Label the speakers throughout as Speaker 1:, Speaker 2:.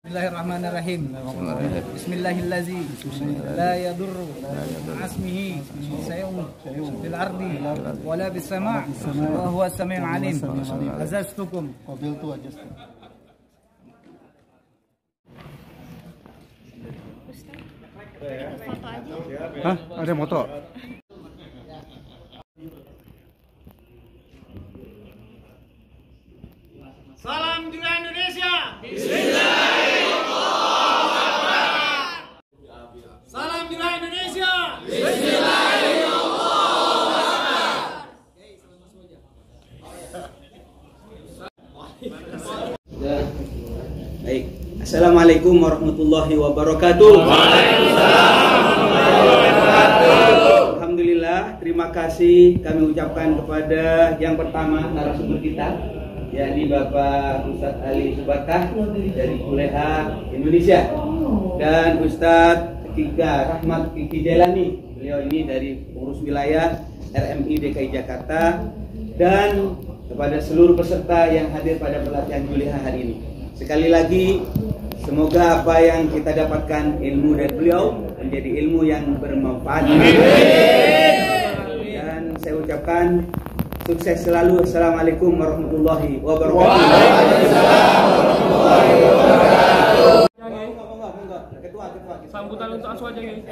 Speaker 1: Bismillahirrahmanirrahim. Bismillahillazi la yadurru asmihi sayun fil ardi wala bis sama' wa huwa as-sami'ul 'alim. Azaztukum qabiltu wajaztu.
Speaker 2: Hah? Ada motor?
Speaker 3: Salam Juleha Indonesia. Salam Juleha Indonesia.
Speaker 4: Baik. Assalamualaikum warahmatullahi wabarakatuh. Alhamdulillah, terima kasih kami ucapkan kepada yang pertama narasumber kita, yakni Bapak Ustadz Ali Subarkah dari Juleha Indonesia, dan Ustadz ketiga Rahmat Kiki Jailani, beliau ini dari pengurus wilayah RMI DKI Jakarta, dan kepada seluruh peserta yang hadir pada pelatihan Juleha hari ini. Sekali lagi, semoga apa yang kita dapatkan ilmu dari beliau menjadi ilmu yang bermanfaat. Dan saya ucapkan sukses selalu. Assalamualaikum warahmatullahi wabarakatuh.
Speaker 3: Sambutan untuk Aswa aja, guys.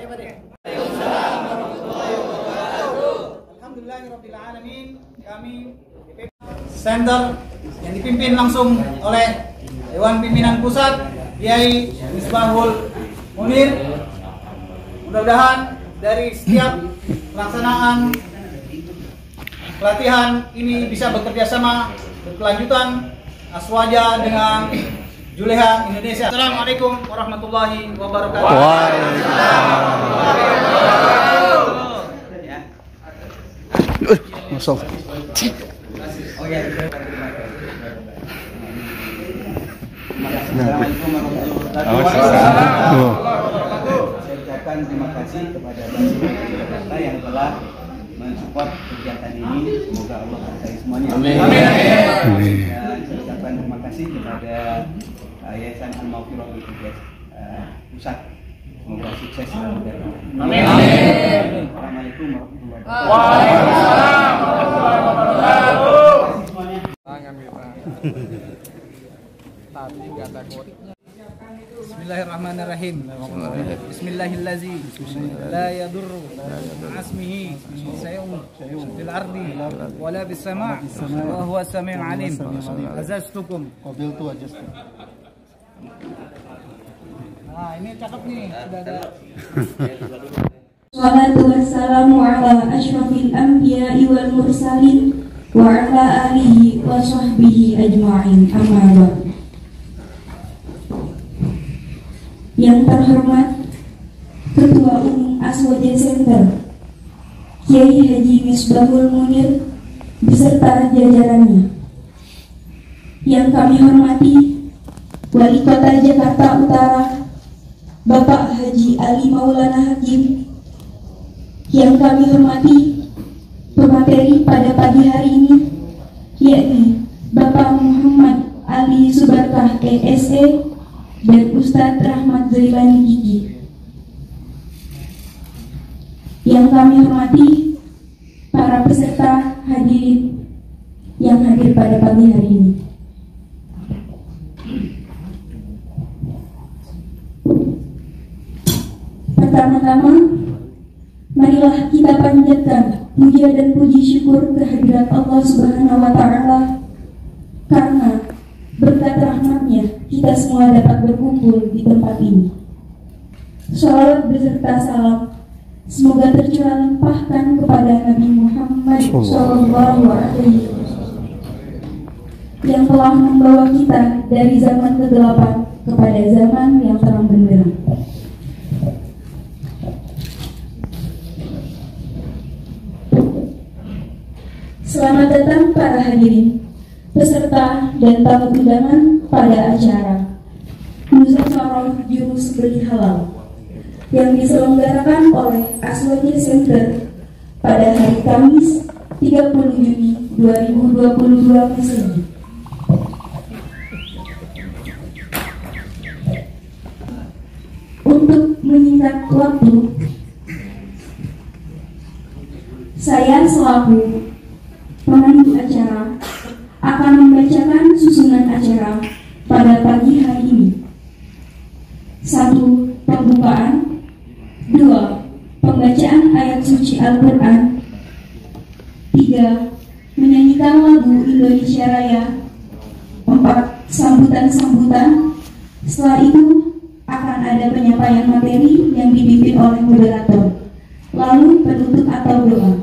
Speaker 1: Alhamdulillahirabbil alamin. Kami Center yang dipimpin langsung oleh Dewan Pimpinan Pusat Kiai Misbahul Munir. Mudah-mudahan dari setiap pelaksanaan pelatihan ini bisa bekerja sama berkelanjutan Aswaja dengan Juleha Indonesia. Assalamualaikum warahmatullahi wabarakatuh.
Speaker 2: Masuk.
Speaker 4: Oh ya. Assalamualaikum warahmatullahi wabarakatuh. Saya ucapkan terima kasih kepada Bapak Jakarta yang telah mensupport kegiatan ini. Semoga Allah berkahi semuanya. Amin. Dan saya ucapkan terima kasih kepada Yayasan Al-Mawfirah Pusat. Semoga sukses selalu dari Allah. Amin. Assalamualaikum warahmatullahi wabarakatuh.
Speaker 1: Bismillahirrahmanirrahim. Bismillahillazi la yadurru asmihi sayun fil ardi wala bis sama' wa huwa as-sami'ul 'alim. Azaztukum qabiltu wajaztu. Nah, ini cakep nih, sudah ada.
Speaker 5: Wassalatu wassalamu ala asyrafil anbiya'i wal mursalin wa ala alihi wa sahbihi ajma'in. Amma ba'd. Yang terhormat Ketua Umum Aswaja Center Kiai Haji Misbahul Munir beserta jajarannya. Yang kami hormati Wali Kota Jakarta Utara Bapak Haji Ali Maulana Hakim. Yang kami hormati pemateri pada pagi hari ini, yakni Bapak Muhammad Ali Subarkah ESE dan Ustadz Rahmat Jailani Gigi. Yang kami hormati para peserta hadirin yang hadir pada pagi hari ini. Pertama-tama, marilah kita panjatkan puja dan puji syukur kehadirat Allah Subhanahu wa Ta'ala, karena berkat rahmatnya kita semua dapat berkumpul di tempat ini. Shalawat beserta salam semoga tercurah limpahkan kepada Nabi Muhammad SAW yang telah membawa kita dari zaman kegelapan kepada zaman yang terang benderang. Selamat datang para hadirin, peserta dan tamu undangan pada acara Muzakarah Jurus Beli Halal yang diselenggarakan oleh Aswaja Center pada hari Kamis 30 Juni 2022 Masehi. menyingkat waktu, saya selaku pemandu acara akan membacakan susunan acara pada pagi hari ini. 1. Pembukaan. 2. Pembacaan ayat suci Al-Quran. 3. Menyanyikan lagu Indonesia Raya. 4. Sambutan-sambutan. Setelah itu akan ada penyampaian materi yang dipimpin oleh moderator, lalu penutup atau doa.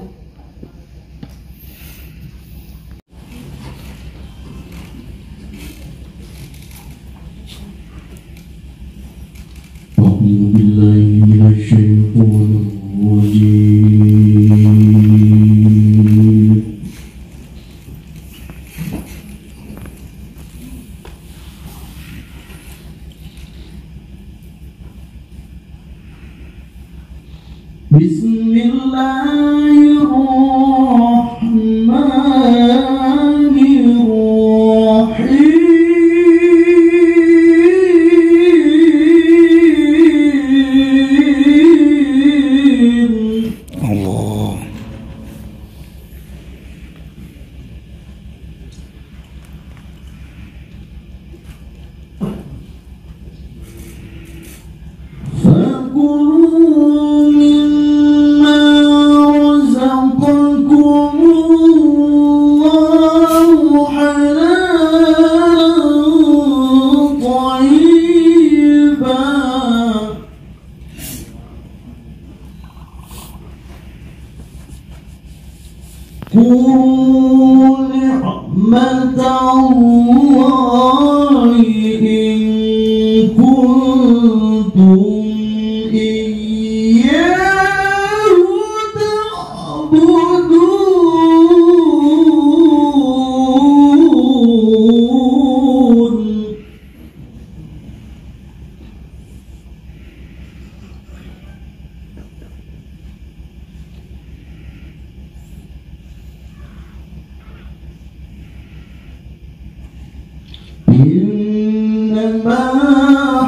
Speaker 6: إنما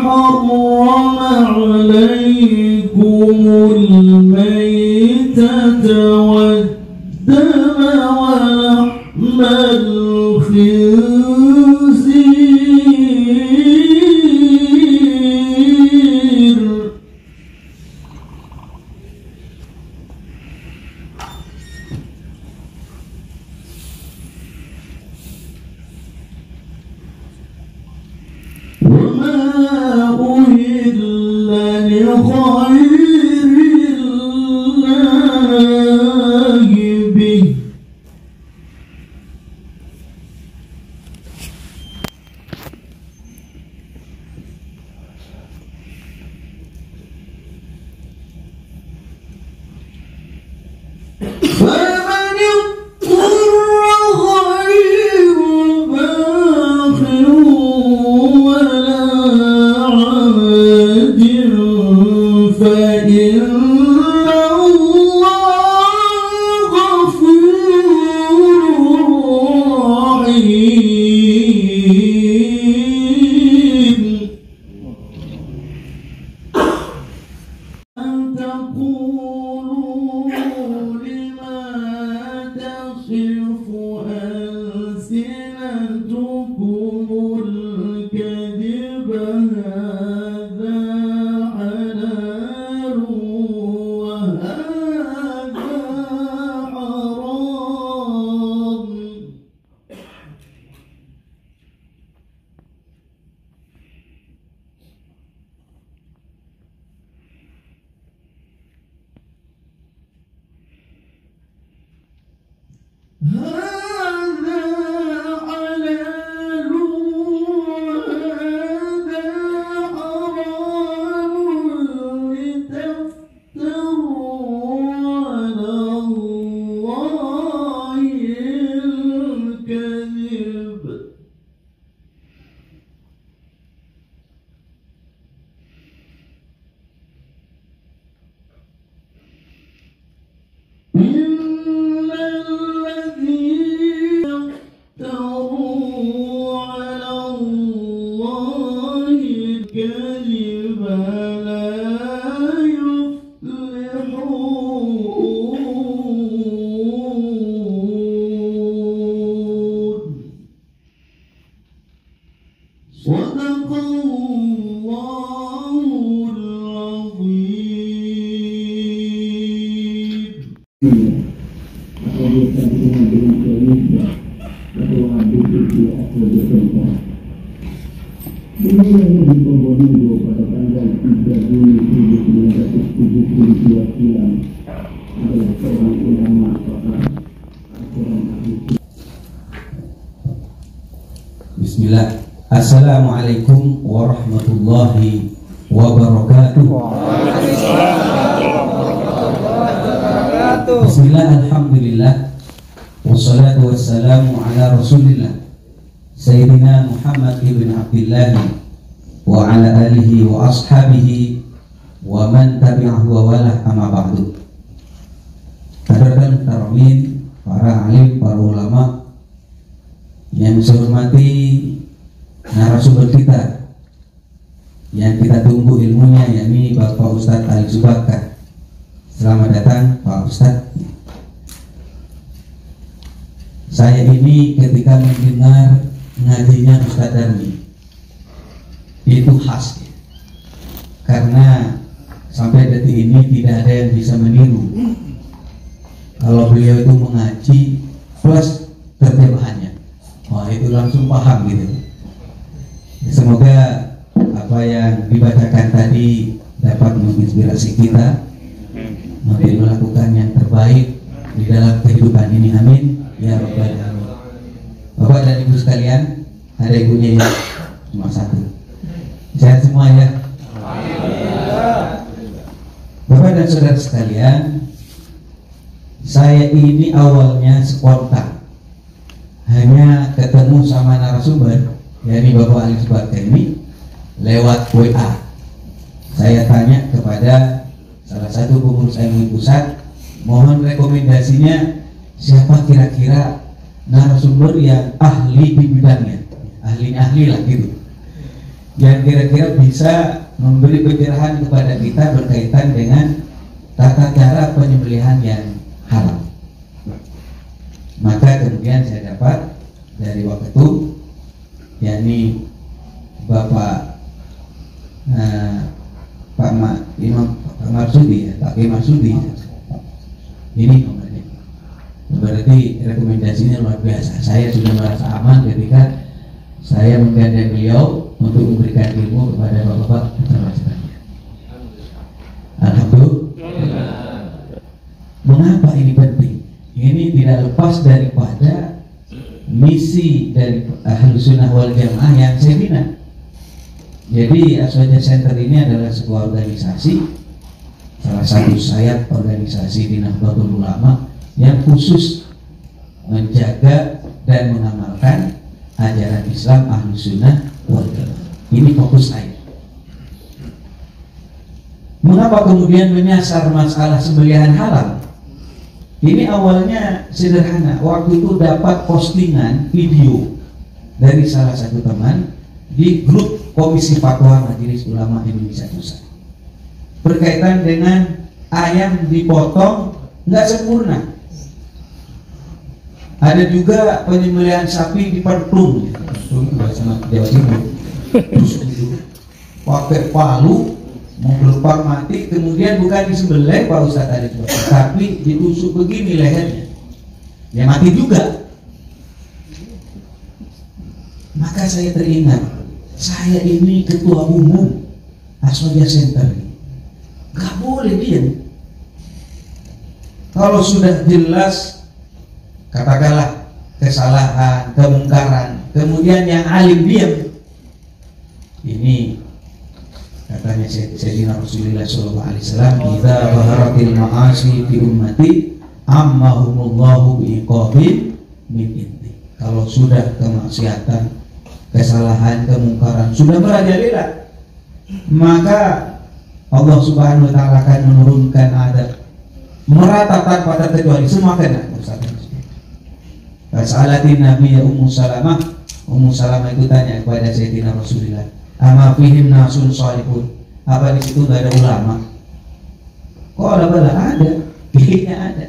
Speaker 6: حرم عليكم الميتة والدم ولحم الخنزير وما أهل لغير الله به فمن اضطر غير باغ ولا عاد فإن الله غفور رحيم. أن تقولوا لما تصف ألسنتكم الكذب هذا حلال وهذا حرام. هذا حلال وهذا حرام لتفتروا على الله الكذب. إن الذين افتروا على الله الكذب لا
Speaker 7: Probolinggo pada tanggal 3 Juni 1972 silam adalah seorang ulama pakar Al-Quran.
Speaker 8: Bismillah. Assalamualaikum warahmatullahi wabarakatuh. Bismillah, alhamdulillah, wassalatu wassalamu ala rasulillah Sayyidina Muhammad ibn Abdillah wa ala alihi wa ashabihi wa man tabi'ahu wa walah, amma ba'du. Hadirin tarawih, para alim, para ulama yang saya hormati, narasumber kita yang kita tunggu ilmunya, yakni Bapak Ustadz Ali Subakah. Selamat datang Pak Ustadz. Saya ini ketika mendengar ngajinya Ustadz Darmi itu khas, karena sampai detik ini tidak ada yang bisa meniru kalau beliau itu mengaji plus terjemahannya. Wah, itu langsung paham gitu. Semoga apa yang dibacakan tadi dapat menginspirasi kita untuk melakukan yang terbaik di dalam kehidupan ini. Amin ya rabbal alamin. Bapak dan Ibu sekalian, ada ibunya ya, cuma satu. Sehat semua ya. Bapak dan saudara sekalian, saya ini awalnya spontan, hanya ketemu sama narasumber, yakni Bapak Ali Subakah ini lewat WA. Saya tanya kepada salah satu pengurus MUI pusat, mohon rekomendasinya siapa kira-kira narasumber yang ahli di bidangnya, ahli lah gitu, yang kira-kira bisa memberi pencerahan kepada kita berkaitan dengan tata cara penyembelihan yang halal. Maka kemudian saya dapat dari waktu itu, yakni Bapak Pak Marsudi ya, Pak Marsudi. Ini nomornya. Berarti rekomendasinya luar biasa. Saya sudah merasa aman ketika saya menggandeng beliau untuk memberikan ilmu kepada bapak-bapak putra-putranya. Alhamdulillah. Mengapa ini penting? Ini tidak lepas daripada misi dari Ahlus Sunnah wal Jamaah yang saya bina. Jadi Aswaja Center ini adalah sebuah organisasi, salah satu sayap organisasi di Nahdlatul Ulama yang khusus menjaga dan mengamalkan ajaran Islam Ahlus Sunnah wal Jamaah. Ini fokus saya. Mengapa kemudian menyasar masalah sembelihan halal? Ini awalnya sederhana. Waktu itu dapat postingan video dari salah satu teman di grup Komisi Fatwa Majelis Ulama Indonesia Pusat berkaitan dengan ayam dipotong nggak sempurna. Ada juga penyembelihan sapi dipentung, bahasa Jawa Timur, pakai palu menggelepar mati, kemudian bukan disembelih Pak Ustadz tadi, tapi ditusuk begini lehernya, ya mati juga. Maka saya teringat, saya ini ketua umum Aswaja Center, gak boleh diam. Kalau sudah jelas katakanlah kesalahan, kemungkaran, kemudian yang alim diam, ini katanya Sayyidina Rasulullah SAW, "Idza baharatil ma'asi fi ummati ammahumullahu biiqabin min inti." Kalau sudah kemaksiatan, kesalahan, kemungkaran sudah merajalela, maka Allah Subhanahu wa taala akan menurunkan adab merata tanpa terkecuali, semua kena. Fasalatin Nabi ya Ummu Salamah. Ummu Salamah itu tanya kepada Sayyidina Rasulullah, "Ama fihim nasun salihun?" Apa di situ nggak ada ulama? Qala bala, ada, pilihnya ada.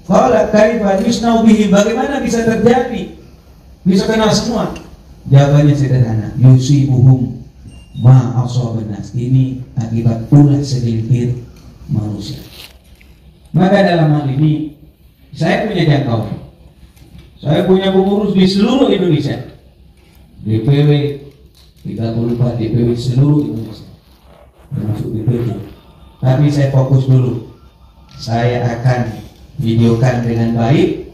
Speaker 8: Qala kaifa yusnau bihi, bagaimana bisa terjadi? Bisa kena semua? Jawabannya sederhana, yusibuhum ma asaban nas. Ini akibat ulah segelintir manusia. Maka dalam hal ini saya punya jangkauan. Saya punya pengurus di seluruh Indonesia, DPW, 34 DPW seluruh Indonesia, termasuk DPD. Tapi saya fokus dulu. Saya akan videokan dengan baik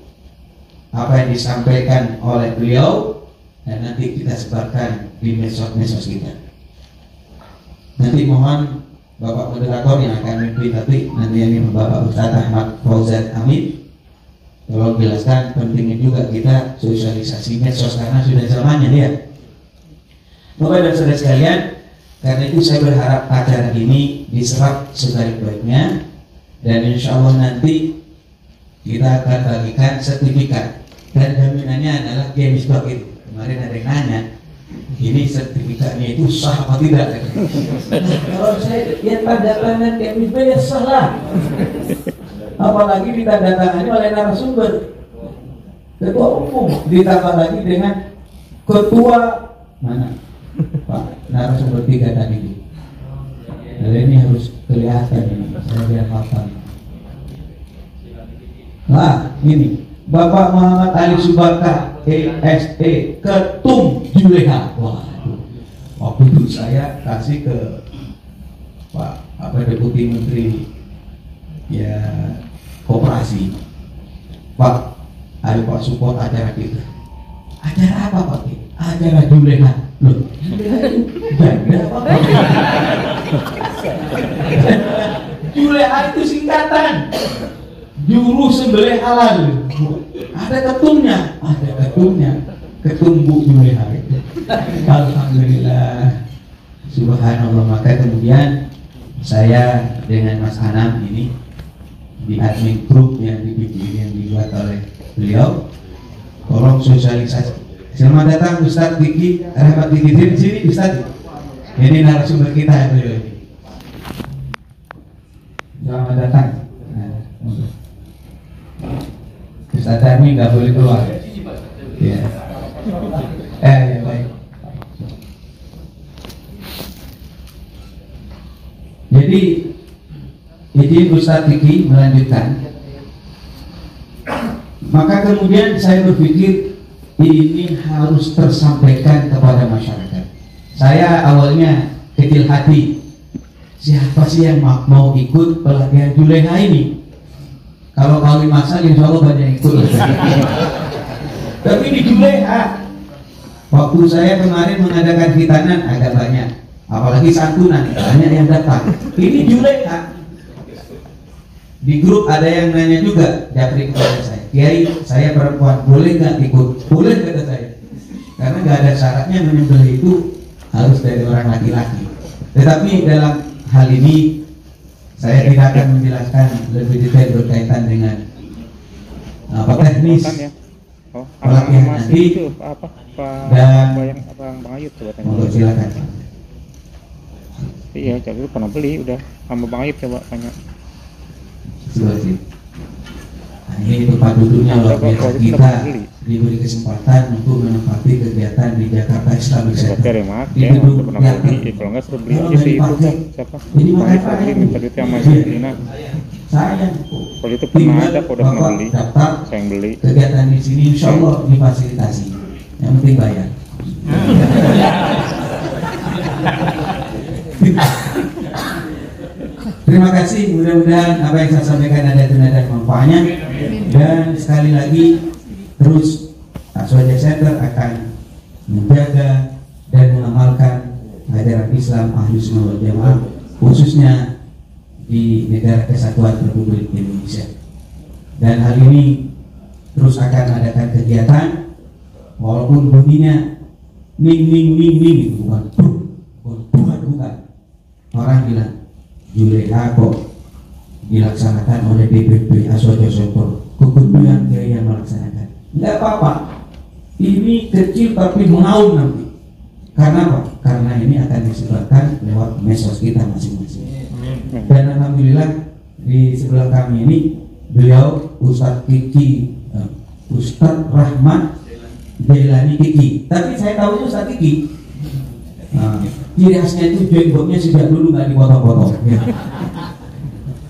Speaker 8: apa yang disampaikan oleh beliau dan nanti kita sebarkan di medsos kita. Nanti mohon Bapak moderator yang akan memimpin nanti ini Bapak Ustaz Ahmad Fauzan Amin, tolong jelaskan pentingnya juga kita sosialisasi medsos karena sudah zamannya dia. Bapak dan saudara sekalian, karena itu saya berharap acara ini diserap sebaik-baiknya dan insya Allah nanti kita akan bagikan sertifikat dan jaminannya adalah Gemisbak itu. Kemarin ada yang nanya, ini sertifikatnya itu sah apa tidak? Kalau saya lihat tanda tangan Gemisbak ya sah lah. Apalagi ditandatangani oleh narasumber ketua umum, ditambah lagi dengan ketua mana? Pak narasumber 3 tadi itu. Nah, ini harus kelihatan ini, saya biar hafal. Nah, ini Bapak Muhammad Ali Subakah, ESE, Ketum Juleha. Waduh, waktu itu saya kasih ke Pak Deputi Menteri ya Koperasi. Pak, ayo Pak support acara kita. Acara apa Pak? Acara Juleha. Loh, Juleha itu singkatan juru sembelih halal. Ada ketumnya, ketum Bu Juleha. Alhamdulillah, subhanallah. Maka kemudian saya dengan Mas Anam ini di admin grup yang dibuat oleh beliau, tolong sosialisasi. Selamat datang Ustaz Diki Rahmat Diki di sini Ustaz. Ini narasumber kita beliau ini. Selamat datang. Ustaz Darmi nggak boleh keluar. Ya. Ya baik. Jadi izin Ustaz Diki melanjutkan. Maka kemudian saya berpikir ini harus tersampaikan kepada masyarakat. Saya awalnya kecil hati, siapa sih yang mau ikut pelatihan Juleha ini? Kalau kawin masal insya Allah banyak ikut. Tapi di Juleha, waktu saya kemarin mengadakan khitanan agak banyak, apalagi santunan banyak yang datang. Ini Juleha. Di grup ada yang nanya juga, japri kepada saya, Kiai, saya perempuan, boleh nggak ikut? Boleh kata saya, karena nggak ada syaratnya menyembelih itu harus dari orang laki-laki. Tetapi dalam hal ini saya tidak akan menjelaskan lebih detail berkaitan dengan apa teknis pelatihan nanti dan silakan.
Speaker 2: Iya, jadi pernah beli udah sama Bang Ayub coba tanya.
Speaker 8: Nah, ini tempat duduknya luar biasa. Kita diberi kesempatan untuk menempati kegiatan di Jakarta Islamic Center. Di gedung yang
Speaker 2: kalau nggak suruh beli aja sih itu kan siapa? Minta duitnya sama Dina.
Speaker 8: Saya
Speaker 2: kalau itu pernah ada, kalau udah pernah beli, saya yang beli.
Speaker 8: Kegiatan di sini insya Allah difasilitasi. Yang penting bayar. Terima kasih, mudah-mudahan apa yang saya sampaikan ada guna dan manfaatnya. Dan sekali lagi terus Aswaja Center akan menjaga dan mengamalkan ajaran Islam Ahlus Sunnah wal Jamaah, khususnya di negara kesatuan Republik Indonesia. Dan hal ini terus akan adakan kegiatan walaupun bunyinya ning bukan. Orang bilang Juleha kok dilaksanakan oleh DPP Aswaja Center, kemudian dia yang melaksanakan. Enggak apa-apa, ini kecil tapi mengaum nanti. Karena apa? Karena ini akan disebarkan lewat medsos kita masing-masing. Dan alhamdulillah di sebelah kami ini beliau Ustadz Kiki, Ustadz Rahmat Jailani Kiki. Tapi saya tahu itu Ustadz Kiki. Ciri khasnya itu jenggotnya sejak dulu nggak dipotong-potong. Ya.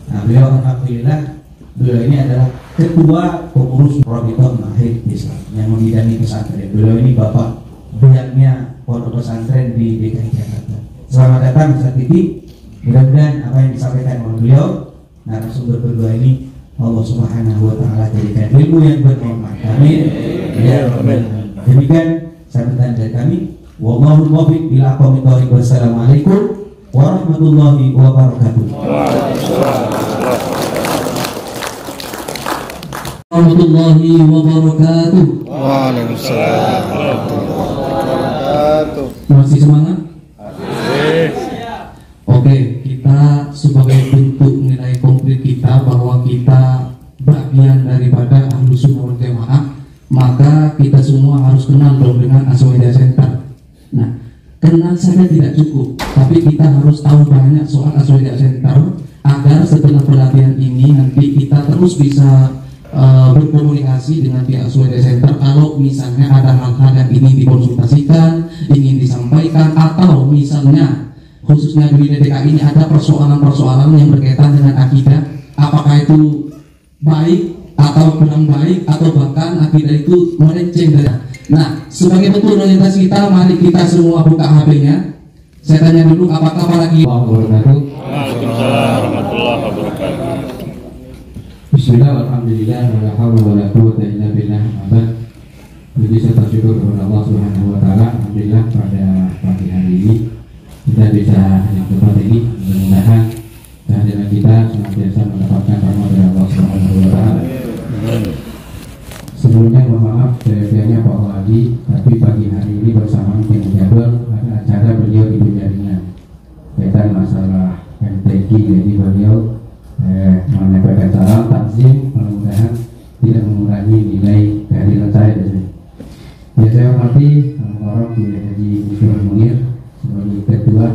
Speaker 8: Nah, beliau alhamdulillah beliau ini adalah ketua pengurus Rabithah Mahid Islam yang membidangi pesantren. Beliau ini bapak beliaunya pondok pesantren di DKI Jakarta. Selamat datang Ustaz Titi. Mudah-mudahan apa yang disampaikan oleh beliau narasumber berdua ini Allah Subhanahu wa taala jadikan ilmu yang bermanfaat. Amin. Ya rabbal alamin. Demikian sambutan dari kami. Wallahu muwaffiq ila aqwamit thoriq. Wassalamualaikum warahmatullahi wabarakatuh. Warahmatullahi wabarakatuh.
Speaker 2: Waalaikumsalam warahmatullahi wabarakatuh.
Speaker 8: Masih semangat? Oke, kita sebagai bentuk nilai konkret kita bahwa kita bagian daripada Ahlus Sunnah wal Jamaah, maka kita semua harus kenal dong dengan Aswaja Center. Nah, kenal saja tidak cukup, tapi kita harus tahu banyak soal Aswaja Center agar setelah pelatihan ini nanti kita terus bisa berkomunikasi dengan pihak Aswaja Center. Kalau misalnya ada hal-hal yang ingin dikonsultasikan, ingin disampaikan, atau misalnya khususnya di DKI ini ada persoalan-persoalan yang berkaitan dengan akidah, apakah itu baik atau kurang baik, atau bahkan akidah itu melenceng dari. Nah, sebagai bentuk orientasi kita, mari kita semua buka HP-nya. Saya tanya dulu, apakah para
Speaker 2: Waalaikumsalam warahmatullahi wabarakatuh.
Speaker 9: Bismillah, alhamdulillah, wala haula wala quwwata illa billah. Puji serta syukur kepada Allah Subhanahu wa taala. Alhamdulillah pada pagi hari ini kita bisa yang tempat ini, mudah-mudahan kehadiran kita senantiasa mendapatkan rahmat dari Allah Subhanahu wa taala. Sebelumnya mohon maaf sebenarnya Pak Wali, tapi pagi hari ini bersama tim Jabal ada acara beliau di Jaringan kaitan masalah MTQ, jadi beliau menyampaikan salam takzim, mudah-mudahan tidak mengurangi nilai kehadiran saya di sini. Ya, saya hormati Al-Mukarram Kiai Haji Muslimin Munir sebagai ketua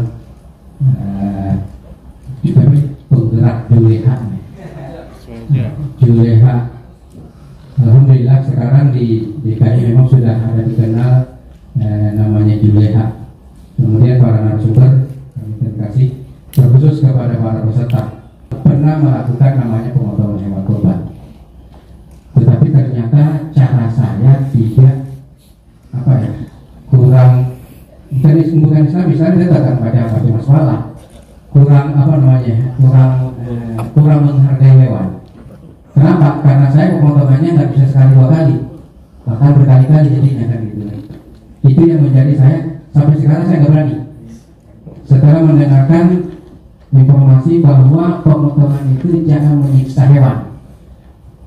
Speaker 9: penggerak Juleha. Alhamdulillah sekarang di DKI memang sudah ada dikenal namanya Juleha. Kemudian para narasumber kami terima kasih, terkhusus kepada para peserta pernah melakukan namanya pemotongan hewan kurban, tetapi ternyata cara saya tidak kurang jenis bukan Islam, misalnya saya akan baca masalah kurang menghargai hewan. Kenapa? Karena saya pemotongannya nggak bisa sekali dua kali, bahkan berkali-kali jadinya kan gitu. Itu yang menjadi saya sampai sekarang saya nggak berani. Setelah mendengarkan informasi bahwa pemotongan itu jangan menyiksa hewan.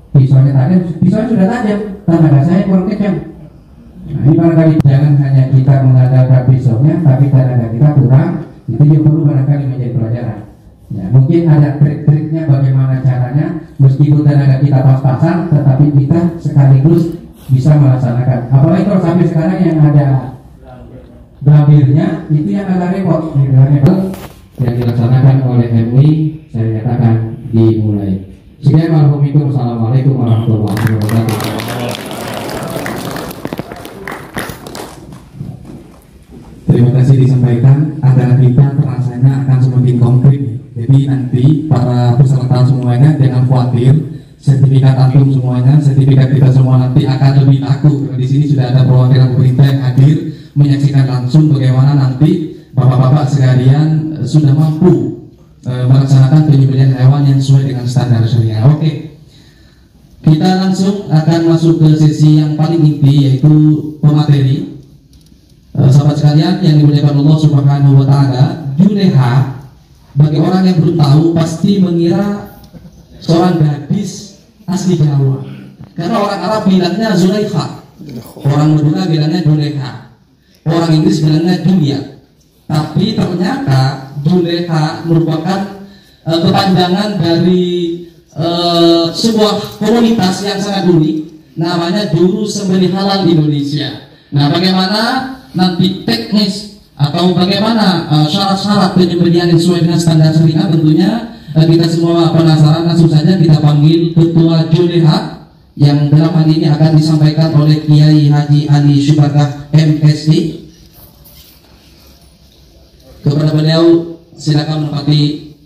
Speaker 9: Pisaunya tajam, pisaunya sudah tajam, tenaga saya kurang kejam. Nah, ini barangkali jangan hanya kita mengandalkan pisaunya, tapi tenaga kita kurang. Itu juga perlu barangkali menjadi pelajaran. Ya, mungkin ada trik-triknya bagaimana caranya, meskipun tenaga kita pas-pasan, tetapi kita sekaligus bisa melaksanakan. Apalagi kalau sampai sekarang yang ada belabirnya, itu yang agak repot. Yang dilaksanakan oleh MUI, saya katakan dimulai. Sekian, Assalamualaikum warahmatullahi wabarakatuh. Terima kasih disampaikan agar kita terasanya akan semakin konkret. Jadi nanti para peserta semuanya jangan khawatir, sertifikat antum semuanya, sertifikat kita semua nanti akan lebih laku. Di sini sudah ada perwakilan pemerintah yang hadir menyaksikan langsung bagaimana nanti bapak-bapak sekalian sudah mampu melaksanakan penyembelihan hewan yang sesuai dengan standar syariah. Oke, kita langsung akan masuk ke sesi yang paling inti, yaitu pemateri. Sahabat sekalian yang dimuliakan Allah Subhanahu wa taala, Juleha bagi orang yang belum tahu pasti mengira seorang gadis asli Jawa. Karena orang Arab bilangnya Zulaikha, orang Madura bilangnya Juleha, orang Inggris bilangnya Julia. Tapi ternyata Juleha merupakan kepanjangan dari sebuah komunitas yang sangat unik, namanya Juru Sembelih Halal Indonesia. Nah, bagaimana nanti teknis atau bagaimana syarat-syarat penyembelihan yang sesuai dengan standar syariah, tentunya kita semua penasaran. Langsung saja kita panggil Ketua Juleha yang dalam hal ini akan disampaikan oleh Kiai Haji Ali Subakah MSI. Kepada beliau silakan menempati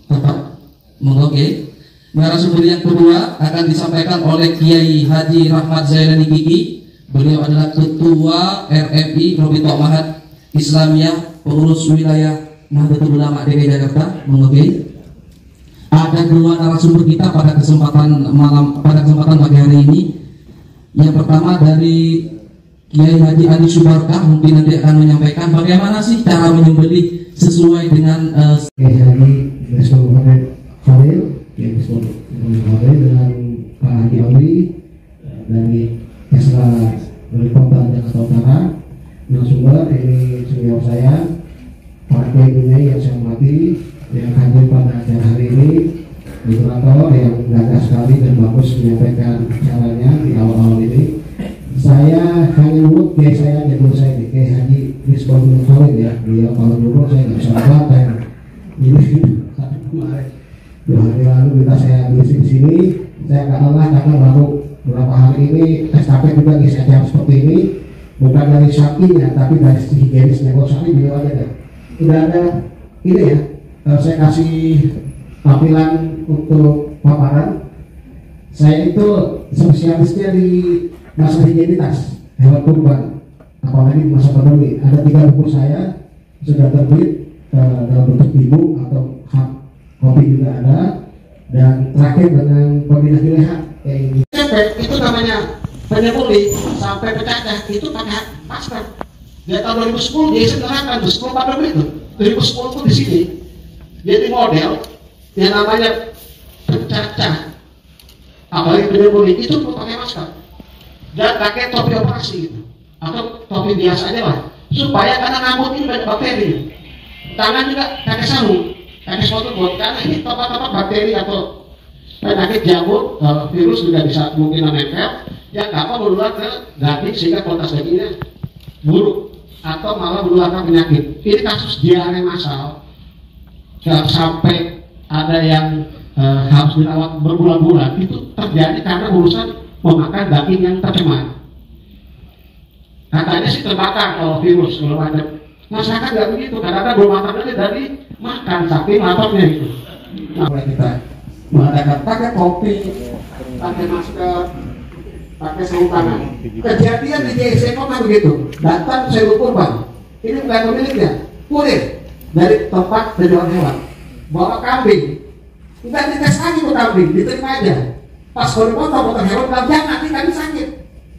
Speaker 9: tempat. Oke. Narasumber yang kedua akan disampaikan oleh Kiai Haji Rahmat Zailani Kiki. Beliau adalah Ketua RFI Robito Mahat
Speaker 8: Islamiyah, pengurus wilayah Nahdlatul Ulama DKI Jakarta, mengerti. Ada dua narasumber kita pada kesempatan pagi hari ini. Yang pertama dari Kiai Haji Ali Subarkah, mungkin nanti akan menyampaikan bagaimana sih cara menyembelih sesuai dengan
Speaker 10: Kiai Haji Muhammad Khalil, Kiai Khalil dengan Pak Haji Oli dari Kesra dari Kota Jakarta Utara. Narasumber ini senior saya, Pak Kiai Dunai yang saya hormati, yang hadir pada acara hari ini, moderator yang gagah sekali dan bagus menyampaikan caranya di awal-awal ini. Saya hanya menyebut Kiai saya, jadul saya di Kiai Haji Rizwan Khalid ya. Beliau kalau dulu saya nggak bisa berkata. Ini kemarin 2 hari lalu kita saya berisi di sini. Saya nggak lelah karena baru beberapa hari ini estafet juga ngisi acara seperti ini. Bukan dari sapinya, tapi dari sisi higienis negosiasi beliau aja deh. Udah ada ini ya. Saya kasih tampilan untuk paparan. Saya itu spesialisnya di masalah higienitas hewan kurban, apalagi di masa pandemi. Ada 3 buku saya sudah terbit dalam bentuk ibu atau hak kopi juga ada, dan terakhir dengan pemindah wilayah itu namanya penyembelih sampai pecah itu pakai masker. Dia tahun 2010 dia sederhana 2010 pandemi itu 2010 itu di sini jadi model yang namanya pecah, apalagi penyembelih itu perlu pakai masker dan pakai topi operasi gitu, atau topi biasa aja lah, supaya karena rambut ini banyak bakteri. Tangan juga pakai sarung, pakai sepatu bot, karena ini tempat-tempat bakteri atau penyakit jamur, virus juga bisa mungkin menempel yang dapat menular ke daging sehingga kualitas dagingnya buruk atau malah menularkan penyakit. Ini kasus diare massal sampai ada yang harus dirawat berbulan-bulan, itu terjadi karena urusan memakan daging yang tercemar. Katanya sih terbakar kalau virus kalau ada. Masyarakat nggak begitu, karena belum makan aja dari makan saking lapaknya itu. Nah, kita mengadakan pakai kopi, pakai masker, pakai sarung tangan. Kejadian di JSC Kota begitu. Datang sewa kurban. Ini bukan pemiliknya, kurir dari tempat penjualan hewan. Bawa kambing, nggak dites lagi tuh kambing, diterima aja. Pas kalau potong hewan bilang jangan, nanti kami sakit.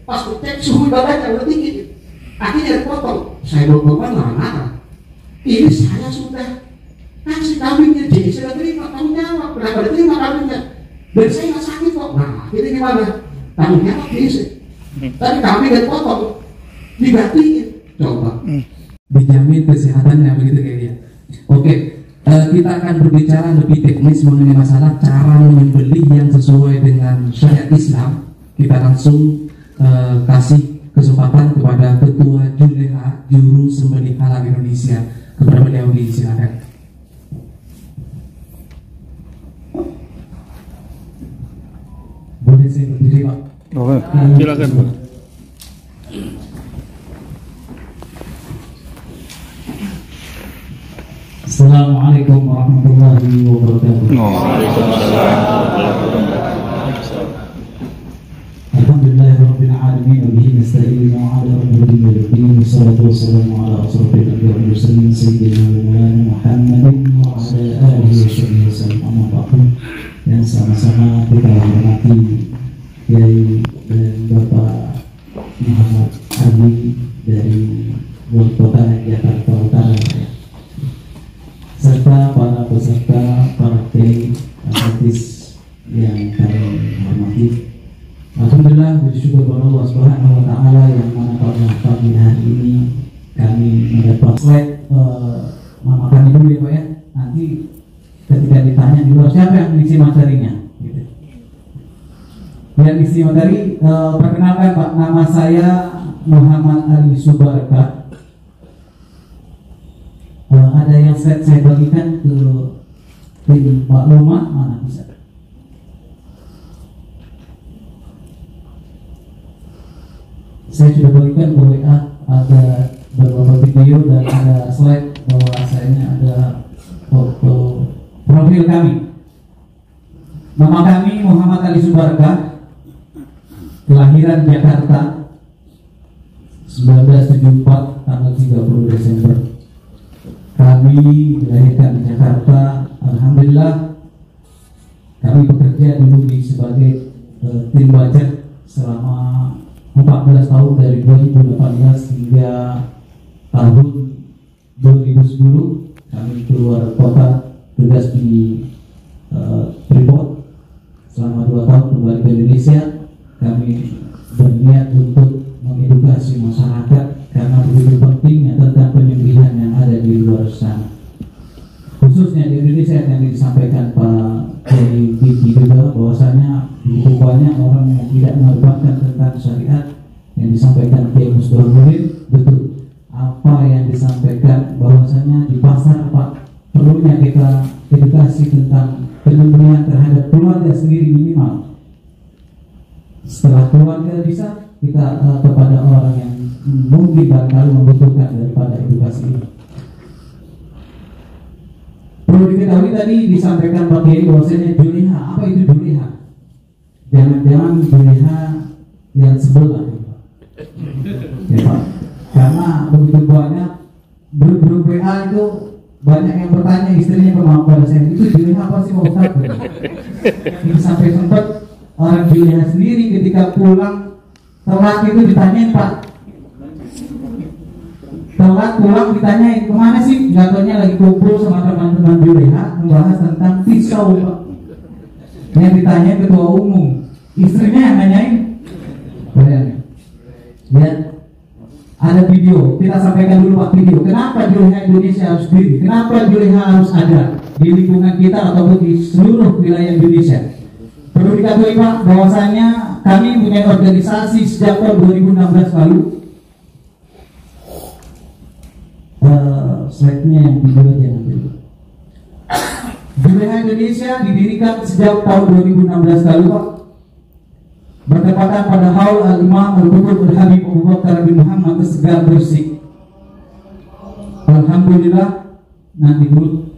Speaker 10: Pas cek suhu badannya udah tinggi, akhirnya dipotong. Saya berkorban marah-marah. Ini saya sudah kasih kambingnya, jadi saya terima tanggung jawab. Kenapa diterima kambingnya? Dan saya nggak sakit kok. Nah, ini gimana? Tanggung jawab bisa. Tapi kambing dan potong digantiin. Coba.
Speaker 9: Dijamin kesehatannya begitu kayaknya. Oke. Kita akan berbicara lebih teknis mengenai masalah cara menyembelih yang sesuai dengan syariat Islam. Kita langsung kasih kesempatan kepada Ketua Juleha Juru Sembelih Halal Indonesia, kepada beliau, silakan. Boleh saya berdiri, Pak?
Speaker 2: Oke, silakan, Pak.
Speaker 7: Assalamualaikum warahmatullahi wabarakatuh. Alhamdulillahirabbil alamin wa bihi nasta'inu ala umuri din wassalatu wassalamu ala asrofil anbiya'i wal mursalin sayyidina wa maulana Muhammadin wa ala alihi wasallam. Amma ba'du. Yang sama-sama kita hormati Kiai dan Bapak Muhammad Ali dari Kota Jakarta Utara, serta para peserta, para kiai artis yang kami hormati. Alhamdulillah, bersyukur kepada Allah Subhanahu wa Ta'ala yang mana pada pagi hari ini kami mendapat slide nama kami dulu ya Pak ya. Nanti ketika ditanya di luar siapa yang mengisi materinya, gitu. Yang isi materi, perkenalkan Pak, nama saya Muhammad Ali Subarkah. Ada yang saya bagikan ke tim Pak Luma, mana bisa? Saya sudah bagikan ke WA, ada beberapa video dan ada slide bahwasanya ada foto profil kami. Nama kami Muhammad Ali Subarkah, kelahiran Jakarta 1974 tanggal 30 Desember. Kami dilahirkan di Jakarta. Alhamdulillah kami bekerja dulu sebagai tim budget selama 14 tahun dari 2018 hingga tahun 2010. Kami keluar kota tugas di Freeport selama 2 tahun kembali ke Indonesia. Kami berniat untuk mengedukasi masyarakat karena begitu pentingnya tentang penyembelihan yang ada di luar sana, khususnya di Indonesia yang disampaikan Pak Kiai Diki juga, bahwasanya begitu banyak orang yang tidak mengorbankan tentang syariat yang disampaikan Kiai Musdaludin. Betul apa yang disampaikan, bahwasanya di pasar Pak perlunya kita edukasi tentang penyembelihan terhadap keluarga sendiri minimal. Setelah keluarga bisa kita kepada orang yang mungkin barangkali membutuhkan daripada edukasi ini. Perlu diketahui tadi disampaikan Pak Kiai bahwasanya juleha. Apa itu juleha? Jangan-jangan juleha yang sebelah, ya Pak. Karena begitu banyak grup WA itu banyak yang bertanya istrinya kepada saya, itu juleha apa sih Pak Ustaz? Ini sampai sempat orang juleha sendiri ketika pulang telat itu ditanyain, Pak. Telat pulang ditanyain kemana sih? Gak taunya lagi kumpul sama teman-teman juleha membahas tentang pisau, Pak. Yang ditanyain ketua umum, istrinya yang nanyain. Lihat, ada video, kita sampaikan dulu Pak video. Kenapa juleha Indonesia harus diri? Kenapa juleha harus ada di lingkungan kita ataupun di seluruh wilayah Indonesia? Perlu diketahui Pak, bahwasanya kami punya organisasi sejak tahun 2016 lalu. Slide-nya yang video aja nanti. Juleha Indonesia didirikan sejak tahun 2016 lalu Pak, bertepatan pada Haul Al-Imam Al-Qutb Al-Habib Abu Bakar bin Muhammad As-Segar Gresik. Alhamdulillah, nanti dulu.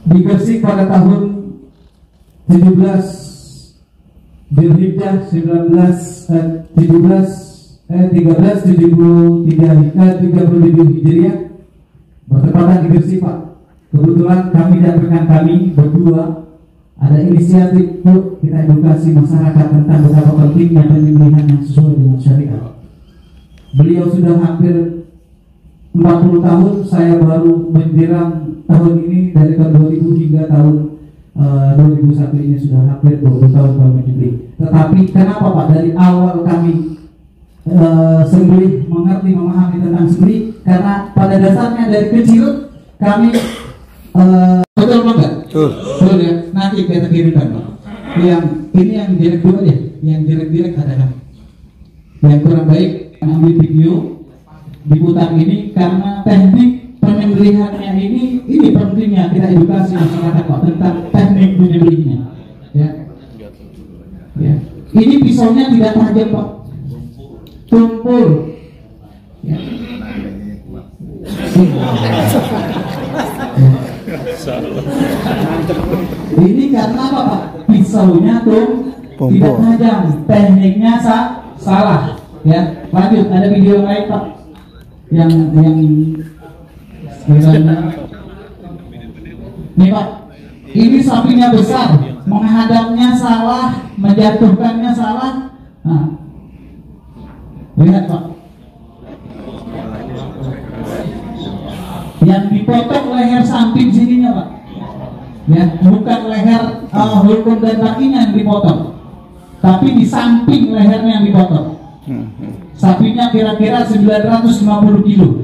Speaker 7: Di Gresik pada tahun 13 Dzulhijjah 1373 Hijriah, bertepatan di Gresik Pak. Kebetulan kami dan rekan kami berdua ada inisiatif untuk kita edukasi masyarakat tentang betapa pentingnya penyembelihan yang sesuai dengan syariat. Beliau sudah hampir 40 tahun, saya baru menjelang tahun ini dari tahun 2000 hingga tahun 2001 ini sudah hampir 20 tahun kami menyembelih. Tetapi kenapa Pak dari awal kami sembelih, mengerti, memahami tentang sembelih? Karena pada dasarnya dari kecil kami betul enggak? Betul ya. Nanti kita kirimkan Pak. Yang ini yang direct dulu ya, yang direct ada kami. Yang kurang baik ambil video diputar ini karena teknik penyembelihannya ini pentingnya kita edukasi masyarakat Pak tentang teknik penyembelihnya. Ya. Ya. Ini pisaunya tidak tajam Pak, tumpul. Ya. Ini karena apa Pak? Pisaunya tuh tidak tajam, tekniknya salah. Ya, lanjut ada video lain Pak, yang nih Pak, ini sapinya besar, menghadapnya salah, menjatuhkannya salah. Nah, lihat Pak, yang dipotong leher samping sininya Pak, ya, bukan leher hulkum dan kakinya yang dipotong, tapi di samping lehernya yang dipotong. Sapinya kira-kira 950 kilo.